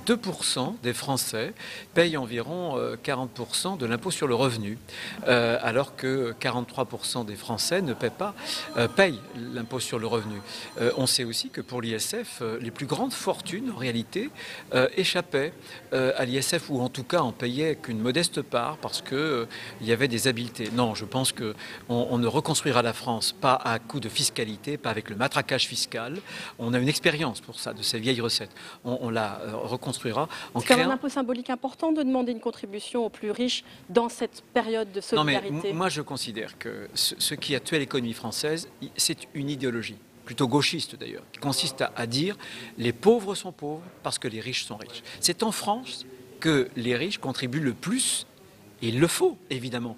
B: 2% des Français payent environ 40% de l'impôt sur le revenu, alors que 43% des Français ne payent l'impôt sur le revenu. On sait aussi que pour l'ISF, les plus grandes fortunes, en réalité, échappaient à l'ISF, ou en tout cas en payaient qu'une modeste part, parce qu'il y avait des habiletés. Non, je pense qu'on ne reconstruira la France pas à coup de fiscalité, pas avec le matraquage fiscal. On a une expérience pour ça, de ces vieilles recettes. On la reconstruira en créant...
A: C'est quand même un peu symbolique important de demander une contribution aux plus riches dans cette période de solidarité.
B: Non, mais moi je considère que ce qui a tué l'économie française, c'est une idéologie, plutôt gauchiste d'ailleurs, qui consiste à dire les pauvres sont pauvres parce que les riches sont riches. C'est en France que les riches contribuent le plus, et il le faut évidemment,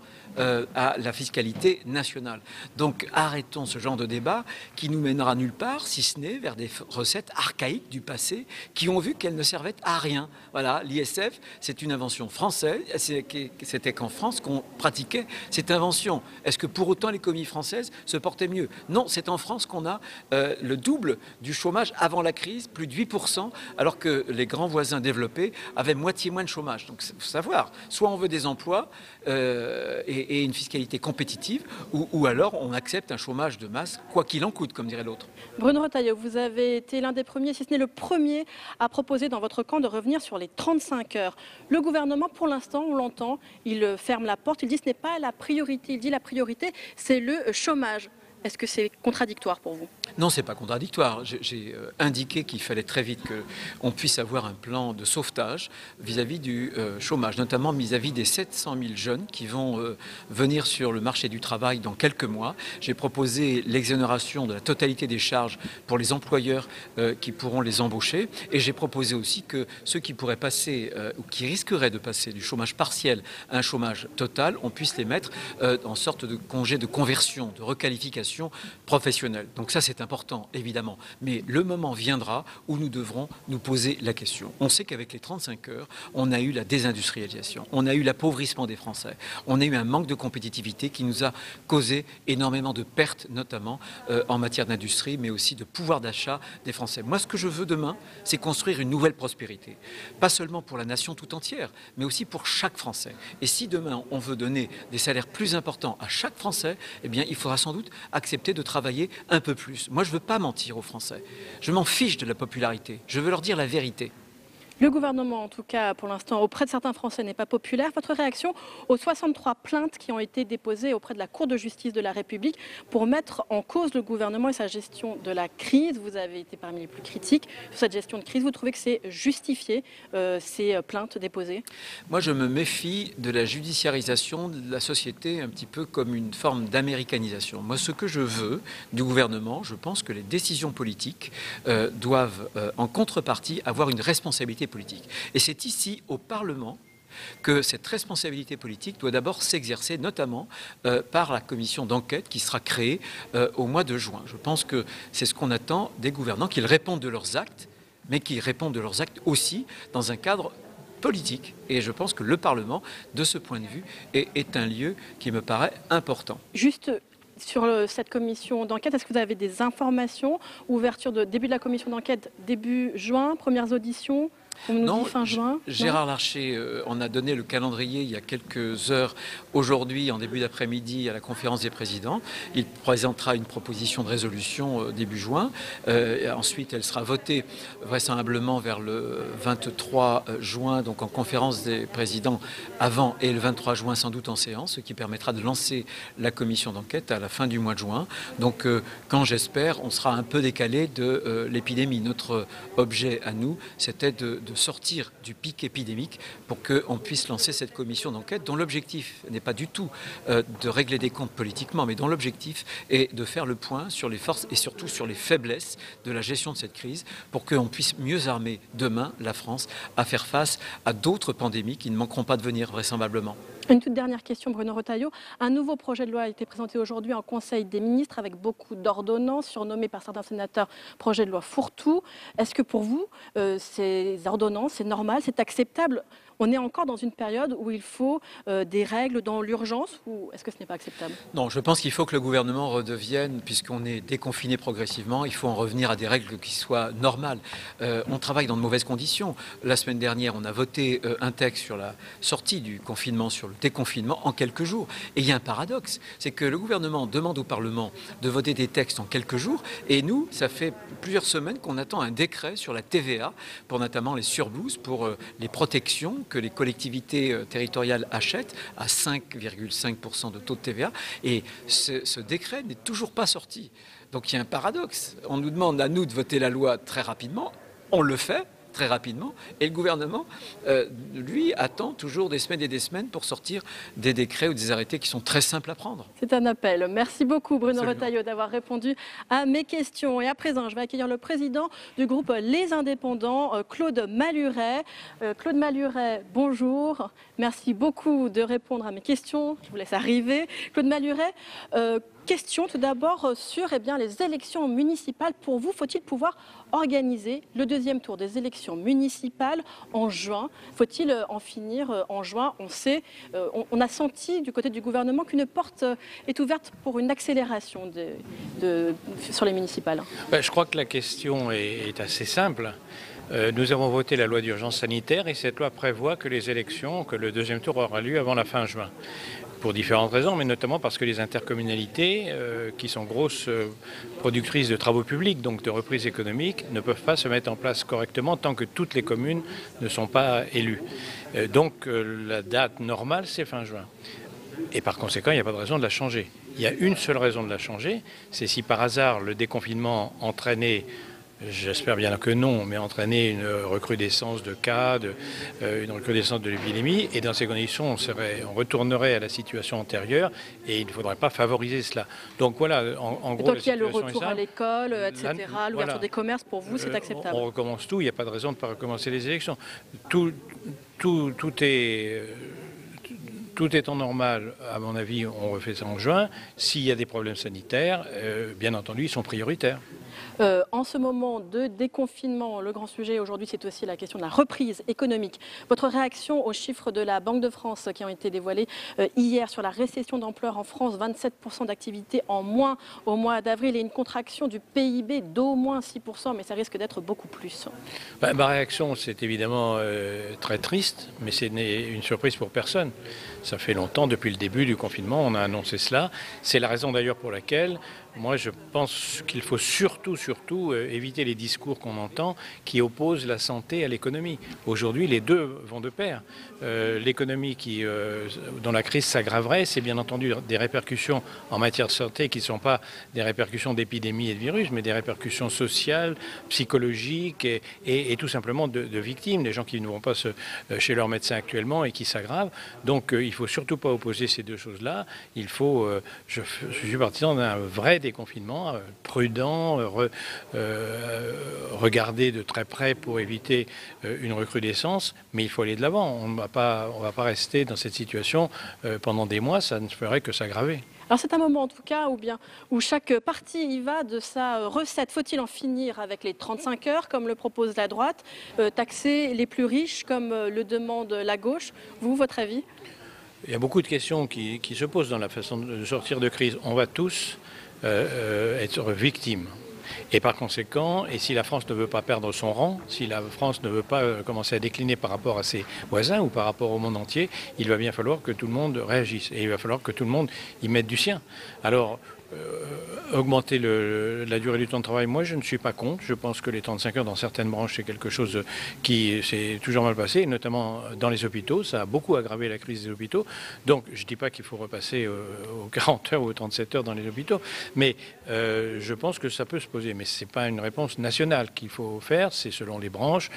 B: à la fiscalité nationale. Donc arrêtons ce genre de débat qui nous mènera nulle part, si ce n'est vers des recettes archaïques du passé qui ont vu qu'elles ne servaient à rien. Voilà, l'ISF, c'est une invention française, c'était qu'en France qu'on pratiquait cette invention. Est-ce que pour autant l'économie française se portait mieux? Non, c'est en France qu'on a le double du chômage avant la crise, plus de 8%, alors que les grands voisins développés avaient moitié moins de chômage. Donc il faut savoir, soit on veut des emplois, et et une fiscalité compétitive, ou alors on accepte un chômage de masse, quoi qu'il en coûte, comme dirait l'autre.
A: Bruno Retailleau, vous avez été l'un des premiers, si ce n'est le premier, à proposer dans votre camp de revenir sur les 35 heures. Le gouvernement, pour l'instant, on l'entend, il ferme la porte, il dit que ce n'est pas la priorité, il dit la priorité, c'est le chômage. Est-ce que c'est contradictoire pour vous?
B: Non, ce n'est pas contradictoire. J'ai indiqué qu'il fallait très vite qu'on puisse avoir un plan de sauvetage vis-à-vis du chômage, notamment vis-à-vis des 700 000 jeunes qui vont venir sur le marché du travail dans quelques mois. J'ai proposé l'exonération de la totalité des charges pour les employeurs qui pourront les embaucher. Et j'ai proposé aussi que ceux qui pourraient passer ou qui risqueraient de passer du chômage partiel à un chômage total, on puisse les mettre en sorte de congé de conversion, de requalification professionnelle. Donc ça, c'est important, évidemment. Mais le moment viendra où nous devrons nous poser la question. On sait qu'avec les 35 heures, on a eu la désindustrialisation, on a eu l'appauvrissement des Français, on a eu un manque de compétitivité qui nous a causé énormément de pertes, notamment en matière d'industrie, mais aussi de pouvoir d'achat des Français. Moi, ce que je veux demain, c'est construire une nouvelle prospérité. Pas seulement pour la nation tout entière, mais aussi pour chaque Français. Et si demain, on veut donner des salaires plus importants à chaque Français, eh bien, il faudra sans doute accepter de travailler un peu plus. Moi, je ne veux pas mentir aux Français. Je m'en fiche de la popularité. Je veux leur dire la vérité.
A: Le gouvernement, en tout cas pour l'instant, auprès de certains Français n'est pas populaire. Votre réaction aux 63 plaintes qui ont été déposées auprès de la Cour de justice de la République pour mettre en cause le gouvernement et sa gestion de la crise? Vous avez été parmi les plus critiques sur cette gestion de crise. Vous trouvez que c'est justifié, ces plaintes déposées?
B: Moi, je me méfie de la judiciarisation de la société, un petit peu comme une forme d'américanisation. Moi, ce que je veux du gouvernement, je pense que les décisions politiques doivent, en contrepartie, avoir une responsabilité politique. Et c'est ici, au Parlement, que cette responsabilité politique doit d'abord s'exercer, notamment par la commission d'enquête qui sera créée au mois de juin. Je pense que c'est ce qu'on attend des gouvernants, qu'ils répondent de leurs actes, mais qu'ils répondent de leurs actes aussi dans un cadre politique. Et je pense que le Parlement, de ce point de vue, est un lieu qui me paraît important.
A: Juste sur cette commission d'enquête, est-ce que vous avez des informations? Ouverture de début de la commission d'enquête, début juin, premières auditions? On nous dit fin juin.
B: Gérard Larcher en a donné le calendrier il y a quelques heures, aujourd'hui en début d'après-midi à la conférence des présidents. Il présentera une proposition de résolution début juin. Ensuite, elle sera votée vraisemblablement vers le 23 juin, donc en conférence des présidents avant, et le 23 juin sans doute en séance, ce qui permettra de lancer la commission d'enquête à la fin du mois de juin. Donc quand j'espère, on sera un peu décalé de l'épidémie. Notre objet à nous, c'était de sortir du pic épidémique pour qu'on puisse lancer cette commission d'enquête dont l'objectif n'est pas du tout de régler des comptes politiquement, mais dont l'objectif est de faire le point sur les forces et surtout sur les faiblesses de la gestion de cette crise pour qu'on puisse mieux armer demain la France à faire face à d'autres pandémies qui ne manqueront pas de venir vraisemblablement.
A: Une toute dernière question, Bruno Retailleau. Un nouveau projet de loi a été présenté aujourd'hui en Conseil des ministres avec beaucoup d'ordonnances, surnommées par certains sénateurs projet de loi fourre-tout. Est-ce que pour vous, ces ordonnances, c'est normal, c'est acceptable? On est encore dans une période où il faut des règles dans l'urgence, ou est-ce que ce n'est pas acceptable?
B: Non, je pense qu'il faut que le gouvernement redevienne, puisqu'on est déconfiné progressivement, il faut en revenir à des règles qui soient normales. On travaille dans de mauvaises conditions. La semaine dernière, on a voté un texte sur la sortie du confinement, sur le déconfinement en quelques jours. Et il y a un paradoxe, c'est que le gouvernement demande au Parlement de voter des textes en quelques jours, et nous, ça fait plusieurs semaines qu'on attend un décret sur la TVA, pour notamment les surblouses, pour les protections que les collectivités territoriales achètent à 5,5% de taux de TVA. Et ce décret n'est toujours pas sorti. Donc il y a un paradoxe. On nous demande à nous de voter la loi très rapidement. On le fait très rapidement. Et le gouvernement, lui, attend toujours des semaines et des semaines pour sortir des décrets ou des arrêtés qui sont très simples à prendre.
A: C'est un appel. Merci beaucoup Bruno Retailleau d'avoir répondu à mes questions. Et à présent, je vais accueillir le président du groupe Les Indépendants, Claude Maluret. Claude Maluret, bonjour. Merci beaucoup de répondre à mes questions. Je vous laisse arriver. Claude Maluret, question tout d'abord sur les élections municipales. Pour vous, faut-il pouvoir organiser le deuxième tour des élections municipales en juin? Faut-il en finir en juin? On sait, on a senti du côté du gouvernement qu'une porte est ouverte pour une accélération sur les municipales.
F: Je crois que la question est assez simple. Nous avons voté la loi d'urgence sanitaire et cette loi prévoit que les élections, que le deuxième tour aura lieu avant la fin juin. pour différentes raisons, mais notamment parce que les intercommunalités, qui sont grosses productrices de travaux publics, donc de reprise économique, ne peuvent pas se mettre en place correctement tant que toutes les communes ne sont pas élues. Donc la date normale, c'est fin juin. Et par conséquent, il n'y a pas de raison de la changer. Il y a une seule raison de la changer, c'est si par hasard le déconfinement entraînait, j'espère bien que non, mais entraîner une recrudescence de cas, une recrudescence de l'épidémie. Et dans ces conditions, on retournerait à la situation antérieure et il ne faudrait pas favoriser cela. Donc voilà, en gros,
A: donc il y a le retour à l'école, etc., l'ouverture des commerces, pour vous, c'est acceptable.
F: On recommence tout, il n'y a pas de raison de ne pas recommencer les élections. Tout étant normal, à mon avis, on refait ça en juin. S'il y a des problèmes sanitaires, bien entendu, ils sont prioritaires.
A: En ce moment de déconfinement, le grand sujet aujourd'hui, c'est aussi la question de la reprise économique. Votre réaction aux chiffres de la Banque de France qui ont été dévoilés hier sur la récession d'ampleur en France, 27% d'activité en moins au mois d'avril et une contraction du PIB d'au moins 6%, mais ça risque d'être beaucoup plus.
F: Ma réaction, c'est évidemment très triste, mais c'est une surprise pour personne. Ça fait longtemps, depuis le début du confinement, on a annoncé cela. C'est la raison d'ailleurs pour laquelle moi je pense qu'il faut surtout éviter les discours qu'on entend qui opposent la santé à l'économie. Aujourd'hui, les deux vont de pair. L'économie dont la crise s'aggraverait, c'est bien entendu des répercussions en matière de santé qui ne sont pas des répercussions d'épidémie et de virus, mais des répercussions sociales, psychologiques et tout simplement de victimes, des gens qui ne vont pas chez leur médecin actuellement et qui s'aggravent. Donc il ne faut surtout pas opposer ces deux choses-là. Il faut, je suis partisan d'un vrai déconfinement, prudent, regarder de très près pour éviter une recrudescence, mais il faut aller de l'avant. On ne va pas rester dans cette situation pendant des mois, ça ne ferait que s'aggraver.
A: Alors c'est un moment en tout cas où chaque parti y va de sa recette. Faut-il en finir avec les 35 heures comme le propose la droite, taxer les plus riches comme le demande la gauche? Vous, votre avis?
F: Il y a beaucoup de questions qui se posent dans la façon de sortir de crise. On va tous être victimes. Et par conséquent, et si la France ne veut pas perdre son rang, si la France ne veut pas commencer à décliner par rapport à ses voisins ou par rapport au monde entier, il va bien falloir que tout le monde réagisse. Et il va falloir que tout le monde y mette du sien. Alors, augmenter la durée du temps de travail, moi je ne suis pas contre. Je pense que les 35 heures dans certaines branches, c'est quelque chose qui s'est toujours mal passé, notamment dans les hôpitaux. Ça a beaucoup aggravé la crise des hôpitaux. Donc je ne dis pas qu'il faut repasser aux 40 heures ou aux 37 heures dans les hôpitaux, mais je pense que ça peut se poser. Mais ce n'est pas une réponse nationale qu'il faut faire, c'est selon les branches,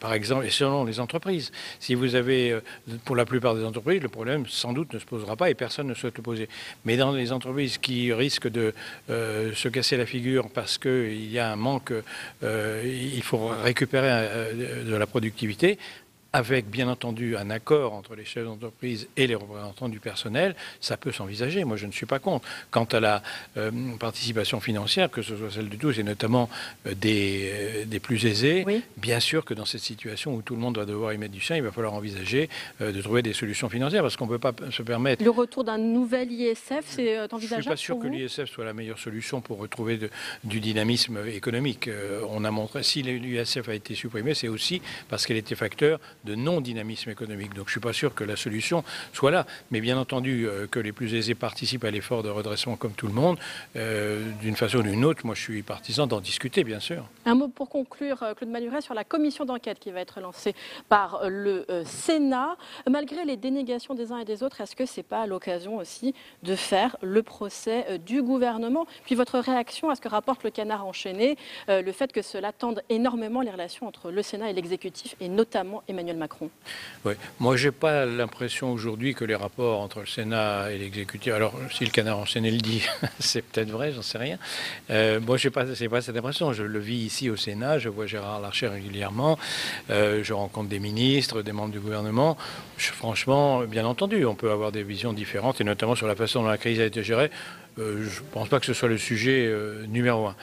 F: par exemple, et selon les entreprises. Si vous avez, pour la plupart des entreprises, le problème sans doute ne se posera pas et personne ne souhaite le poser. Mais dans les entreprises qui risquent de se casser la figure parce qu'il y a un manque, il faut récupérer de la productivité, avec bien entendu un accord entre les chefs d'entreprise et les représentants du personnel, ça peut s'envisager. Moi, je ne suis pas contre. Quant à la participation financière, que ce soit celle de tous et notamment des plus aisés, oui. Bien sûr que dans cette situation où tout le monde va devoir y mettre du sien, il va falloir envisager de trouver des solutions financières parce qu'on ne peut pas se permettre...
A: Le retour d'un nouvel ISF, c'est envisageable? Je
F: ne suis pas sûr que l'ISF soit la meilleure solution pour retrouver du dynamisme économique. On a montré, si l'ISF a été supprimé, c'est aussi parce qu'elle était facteur de non-dynamisme économique. Donc je ne suis pas sûr que la solution soit là. Mais bien entendu que les plus aisés participent à l'effort de redressement comme tout le monde, d'une façon ou d'une autre. Moi je suis partisan d'en discuter, bien sûr.
A: Un mot pour conclure, Claude Maluret, sur la commission d'enquête qui va être lancée par le Sénat. Malgré les dénégations des uns et des autres, est-ce que ce n'est pas l'occasion aussi de faire le procès du gouvernement? Puis votre réaction à ce que rapporte le Canard enchaîné, le fait que cela tende énormément les relations entre le Sénat et l'exécutif, et notamment Emmanuel Macron.
F: Oui. Moi, je n'ai pas l'impression aujourd'hui que les rapports entre le Sénat et l'exécutif... Alors, si le Canard enchaîné le dit, c'est peut-être vrai, j'en sais rien. Moi, je n'ai pas cette impression. Je le vis ici au Sénat, je vois Gérard Larcher régulièrement, je rencontre des ministres, des membres du gouvernement. Franchement, bien entendu, on peut avoir des visions différentes, et notamment sur la façon dont la crise a été gérée. Je ne pense pas que ce soit le sujet numéro un.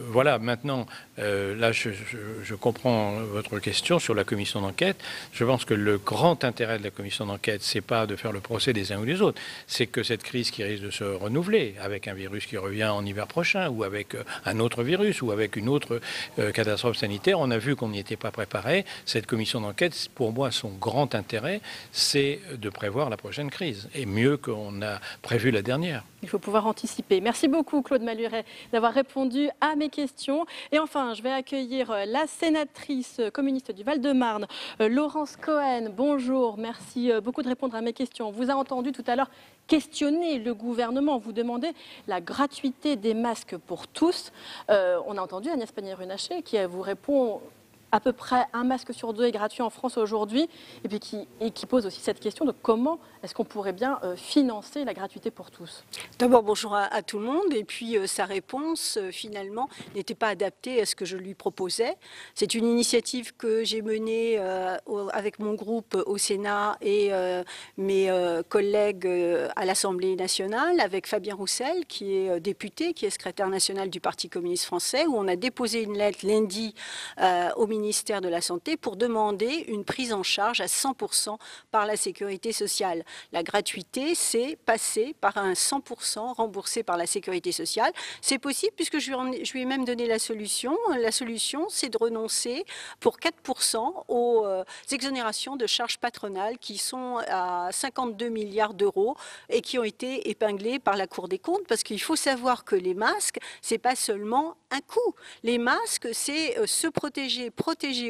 F: Voilà, maintenant, Là, je comprends votre question sur la commission d'enquête. Je pense que le grand intérêt de la commission d'enquête, c'est pas de faire le procès des uns ou des autres, c'est que cette crise qui risque de se renouveler avec un virus qui revient en hiver prochain, ou avec un autre virus, ou avec une autre catastrophe sanitaire, on a vu qu'on n'y était pas préparé. Cette commission d'enquête, pour moi, son grand intérêt, c'est de prévoir la prochaine crise, et mieux qu'on a prévu la dernière.
A: Il faut pouvoir anticiper. Merci beaucoup, Claude Maluret, d'avoir répondu à mes questions. Et enfin, je vais accueillir la sénatrice communiste du Val-de-Marne, Laurence Cohen. Bonjour, merci beaucoup de répondre à mes questions. On vous a entendu tout à l'heure questionner le gouvernement, vous demander la gratuité des masques pour tous. On a entendu Agnès Pannier-Runacher qui vous répond à peu près un masque sur 2 est gratuit en France aujourd'hui, et puis qui pose aussi cette question de comment est-ce qu'on pourrait bien financer la gratuité pour tous.
N: D'abord, bonjour à tout le monde, et puis sa réponse, finalement, n'était pas adaptée à ce que je lui proposais. C'est une initiative que j'ai menée avec mon groupe au Sénat et mes collègues à l'Assemblée nationale, avec Fabien Roussel, qui est député, qui est secrétaire national du Parti communiste français, où on a déposé une lettre lundi au ministère de la Santé pour demander une prise en charge à 100% par la sécurité sociale. La gratuité, c'est passer par un 100% remboursé par la sécurité sociale. C'est possible puisque je lui ai même donné la solution. La solution, c'est de renoncer pour 4% aux exonérations de charges patronales qui sont à 52 milliards d'euros et qui ont été épinglées par la Cour des comptes, parce qu'il faut savoir que les masques, c'est pas seulement un coût. Les masques, c'est se protéger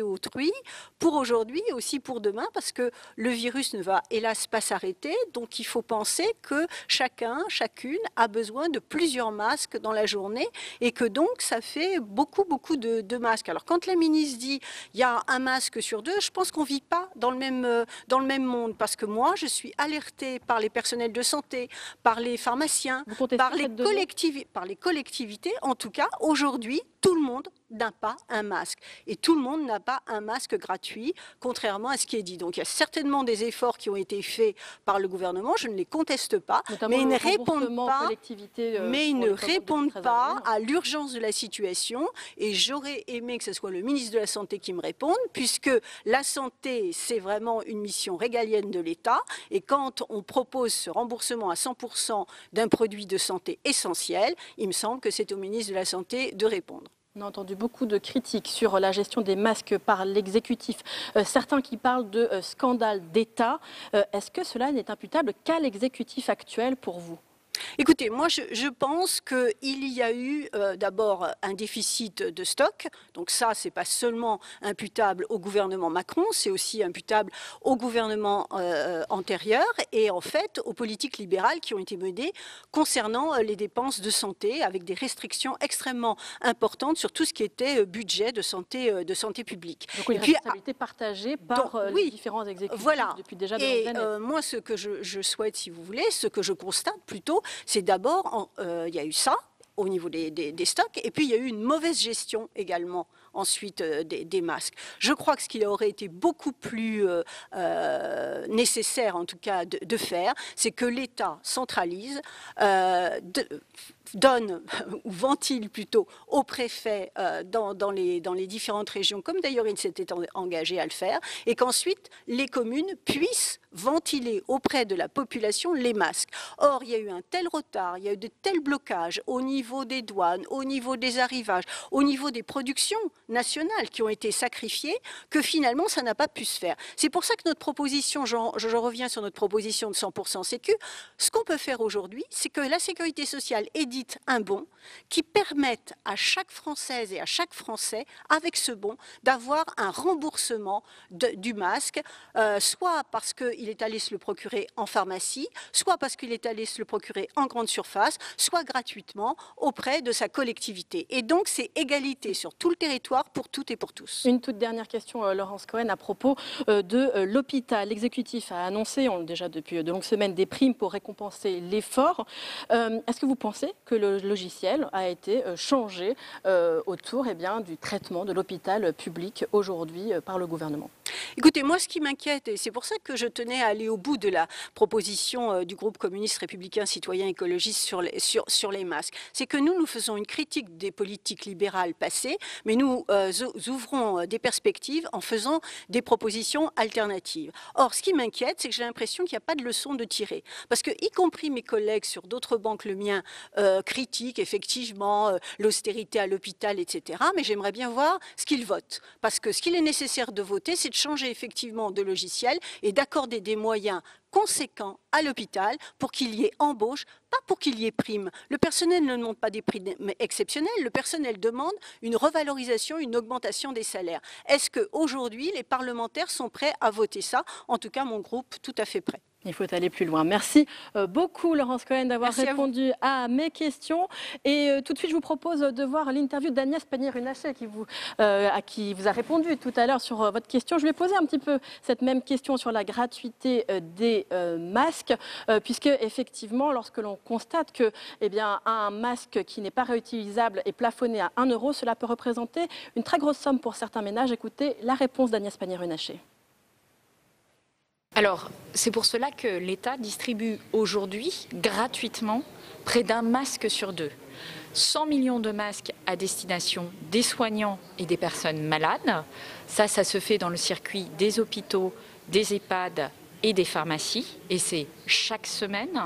N: autrui pour aujourd'hui et aussi pour demain, parce que le virus ne va hélas pas s'arrêter. Donc il faut penser que chacune a besoin de plusieurs masques dans la journée, et que donc ça fait beaucoup de masques. Alors quand la ministre dit il y a un masque sur 2, je pense qu'on vit pas dans le même monde, parce que moi je suis alertée par les personnels de santé, par les pharmaciens, par les collectivités. En tout cas, aujourd'hui, tout le monde n'a pas un masque. Et tout le monde n'a pas un masque gratuit, contrairement à ce qui est dit. Donc il y a certainement des efforts qui ont été faits par le gouvernement, je ne les conteste pas, mais ils ne répondent pas à l'urgence de la situation. Et j'aurais aimé que ce soit le ministre de la Santé qui me réponde, puisque la santé, c'est vraiment une mission régalienne de l'État. Et quand on propose ce remboursement à 100% d'un produit de santé essentiel, il me semble que c'est au ministre de la Santé de répondre.
A: On a entendu beaucoup de critiques sur la gestion des masques par l'exécutif. Certains qui parlent de scandale d'État. Est-ce que cela n'est imputable qu'à l'exécutif actuel pour vous ?
N: Écoutez, moi je pense qu'il y a eu d'abord un déficit de stock. Donc ça, c'est pas seulement imputable au gouvernement Macron, c'est aussi imputable au gouvernement antérieur et en fait aux politiques libérales qui ont été menées concernant les dépenses de santé, avec des restrictions extrêmement importantes sur tout ce qui était budget de santé publique.
A: Donc une responsabilité partagée par les différents exécutifs depuis déjà de longues années.
N: Moi, ce que je souhaite, si vous voulez, ce que je constate plutôt, c'est d'abord, il y a eu ça au niveau des stocks, et puis il y a eu une mauvaise gestion également ensuite des masques. Je crois que ce qu'il aurait été beaucoup plus nécessaire, en tout cas, de faire, c'est que l'État centralise, donne ou ventile plutôt aux préfets dans les différentes régions, comme d'ailleurs il s'était engagé à le faire, et qu'ensuite les communes puissent ventiler auprès de la population les masques. Or, il y a eu un tel retard, il y a eu de tels blocages au niveau des douanes, au niveau des arrivages, au niveau des productions nationales qui ont été sacrifiées, que finalement ça n'a pas pu se faire. C'est pour ça que notre proposition, je reviens sur notre proposition de 100% Sécu, ce qu'on peut faire aujourd'hui, c'est que la sécurité sociale édite un bon qui permette à chaque Française et à chaque Français, avec ce bon, d'avoir un remboursement du masque, soit parce qu'il est allé se le procurer en pharmacie, soit parce qu'il est allé se le procurer en grande surface, soit gratuitement auprès de sa collectivité. Et donc, c'est égalité sur tout le territoire pour toutes et pour tous.
A: Une toute dernière question, Laurence Cohen, à propos de l'hôpital. L'exécutif a annoncé, déjà depuis de longues semaines, des primes pour récompenser l'effort. Est-ce que vous pensez que le logiciel a été changé autour du traitement de l'hôpital public aujourd'hui par le gouvernement ?
N: Écoutez, moi, ce qui m'inquiète, et c'est pour ça que je tenais à aller au bout de la proposition du groupe communiste républicain citoyen écologiste sur les masques, c'est que nous faisons une critique des politiques libérales passées, mais nous ouvrons des perspectives en faisant des propositions alternatives. Or, ce qui m'inquiète, c'est que j'ai l'impression qu'il n'y a pas de leçon de tirer. Parce que, y compris mes collègues sur d'autres bancs que le mien, critiquent effectivement l'austérité à l'hôpital, etc. Mais j'aimerais bien voir ce qu'ils votent. Parce que ce qu'il est nécessaire de voter, c'est de changer effectivement de logiciel et d'accorder des moyens conséquents à l'hôpital pour qu'il y ait embauche, pas pour qu'il y ait prime. Le personnel ne demande pas des primes exceptionnelles, le personnel demande une revalorisation, une augmentation des salaires. Est-ce qu'aujourd'hui, les parlementaires sont prêts à voter ça? En tout cas, mon groupe, tout à fait prêt.
A: Il faut aller plus loin. Merci beaucoup, Laurence Cohen, d'avoir répondu à mes questions. Et tout de suite, je vous propose de voir l'interview d'Agnès Pannier-Runacher à qui vous a répondu tout à l'heure sur votre question. Je vais poser un petit peu cette même question sur la gratuité des masques, puisque effectivement, lorsque l'on constate que un masque qui n'est pas réutilisable est plafonné à 1 €, cela peut représenter une très grosse somme pour certains ménages. Écoutez la réponse d'Agnès Pannier-Runacher.
L: Alors, c'est pour cela que l'État distribue aujourd'hui gratuitement près d'1 masque sur 2. 100 millions de masques à destination des soignants et des personnes malades. Ça se fait dans le circuit des hôpitaux, des EHPAD et des pharmacies, et c'est chaque semaine.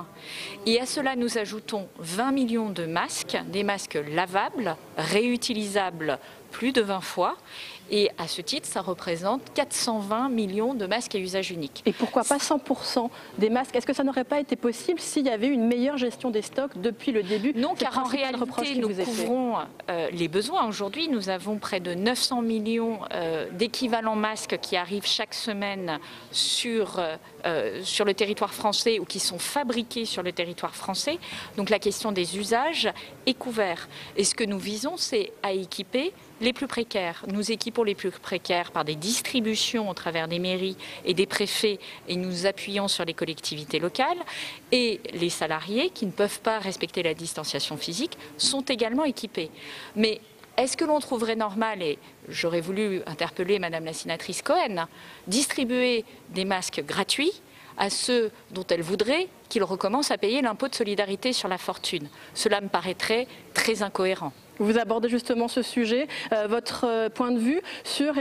L: Et à cela, nous ajoutons 20 millions de masques, des masques lavables, réutilisables plus de 20 fois. Et à ce titre, ça représente 420 millions de masques à usage unique.
A: Et pourquoi pas 100% des masques? Est-ce que ça n'aurait pas été possible s'il y avait une meilleure gestion des stocks depuis le début?
L: Non, car en réalité, nous couvrons les besoins. Aujourd'hui, nous avons près de 900 millions d'équivalents masques qui arrivent chaque semaine sur le territoire français ou qui sont fabriqués sur le territoire français. Donc la question des usages est couverte. Et ce que nous visons, c'est à équiper les plus précaires. Nous équipons les plus précaires par des distributions au travers des mairies et des préfets et nous appuyons sur les collectivités locales. Et les salariés qui ne peuvent pas respecter la distanciation physique sont également équipés. Mais est-ce que l'on trouverait normal, et j'aurais voulu interpeller Madame la sénatrice Cohen, distribuer des masques gratuits à ceux dont elle voudrait qu'ils recommencent à payer l'impôt de solidarité sur la fortune? Cela me paraîtrait très incohérent.
A: Vous abordez justement ce sujet, votre point de vue sur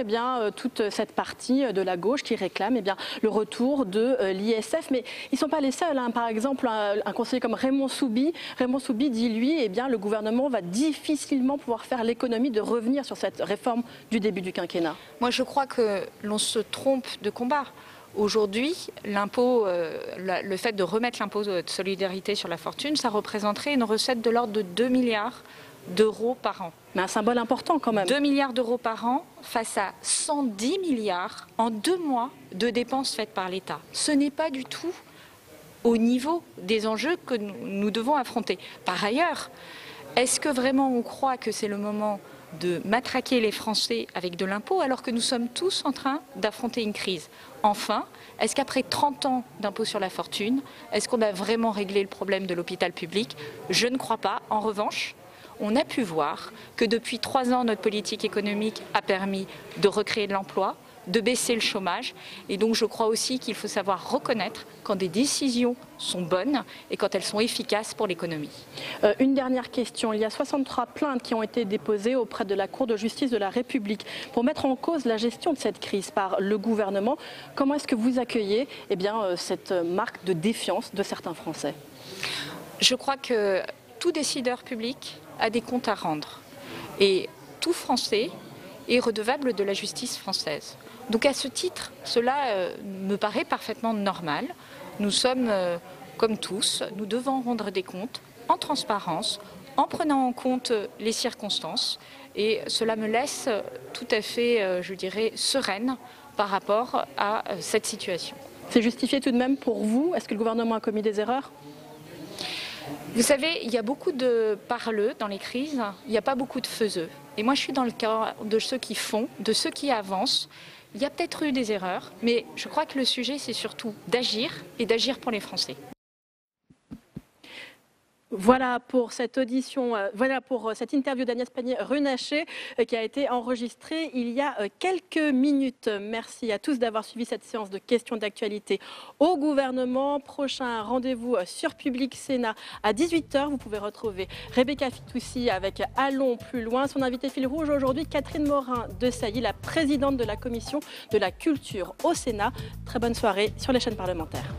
A: toute cette partie de la gauche qui réclame le retour de l'ISF. Mais ils ne sont pas les seuls. Par exemple, un conseiller comme Raymond Soubi dit, lui, le gouvernement va difficilement pouvoir faire l'économie de revenir sur cette réforme du début du quinquennat.
L: Moi, je crois que l'on se trompe de combat. Aujourd'hui, l'impôt, le fait de remettre l'impôt de solidarité sur la fortune, ça représenterait une recette de l'ordre de 2 milliards d'euros par an.
A: Mais un symbole important quand même.
L: 2 milliards d'euros par an face à 110 milliards en 2 mois de dépenses faites par l'État. Ce n'est pas du tout au niveau des enjeux que nous devons affronter. Par ailleurs, est-ce que vraiment on croit que c'est le moment de matraquer les Français avec de l'impôt alors que nous sommes tous en train d'affronter une crise? Enfin, est-ce qu'après 30 ans d'impôt sur la fortune, est-ce qu'on a vraiment réglé le problème de l'hôpital public? Je ne crois pas. En revanche, on a pu voir que depuis 3 ans, notre politique économique a permis de recréer de l'emploi, de baisser le chômage. Et donc je crois aussi qu'il faut savoir reconnaître quand des décisions sont bonnes et quand elles sont efficaces pour l'économie.
A: Une dernière question. Il y a 63 plaintes qui ont été déposées auprès de la Cour de justice de la République pour mettre en cause la gestion de cette crise par le gouvernement. Comment est-ce que vous accueillez cette marque de défiance de certains Français?
L: Je crois que tout décideur public a des comptes à rendre. Et tout Français est redevable de la justice française. Donc à ce titre, cela me paraît parfaitement normal. Nous sommes, comme tous, nous devons rendre des comptes en transparence, en prenant en compte les circonstances. Et cela me laisse tout à fait, je dirais, sereine par rapport à cette situation.
A: C'est justifié tout de même pour vous? Est-ce que le gouvernement a commis des erreurs?
L: Vous savez, il y a beaucoup de parleux dans les crises, il n'y a pas beaucoup de faiseux. Et moi, je suis dans le cas de ceux qui font, de ceux qui avancent. Il y a peut-être eu des erreurs, mais je crois que le sujet, c'est surtout d'agir et d'agir pour les Français.
A: Voilà pour cette audition, voilà pour cette interview d'Agnès Pannier-Runacher qui a été enregistrée il y a quelques minutes. Merci à tous d'avoir suivi cette séance de questions d'actualité au gouvernement. Prochain rendez-vous sur Public Sénat à 18h. Vous pouvez retrouver Rebecca Fitoussi avec Allons plus loin. Son invité fil rouge aujourd'hui, Catherine Morin-Desailly, la présidente de la commission de la culture au Sénat. Très bonne soirée sur les chaînes parlementaires.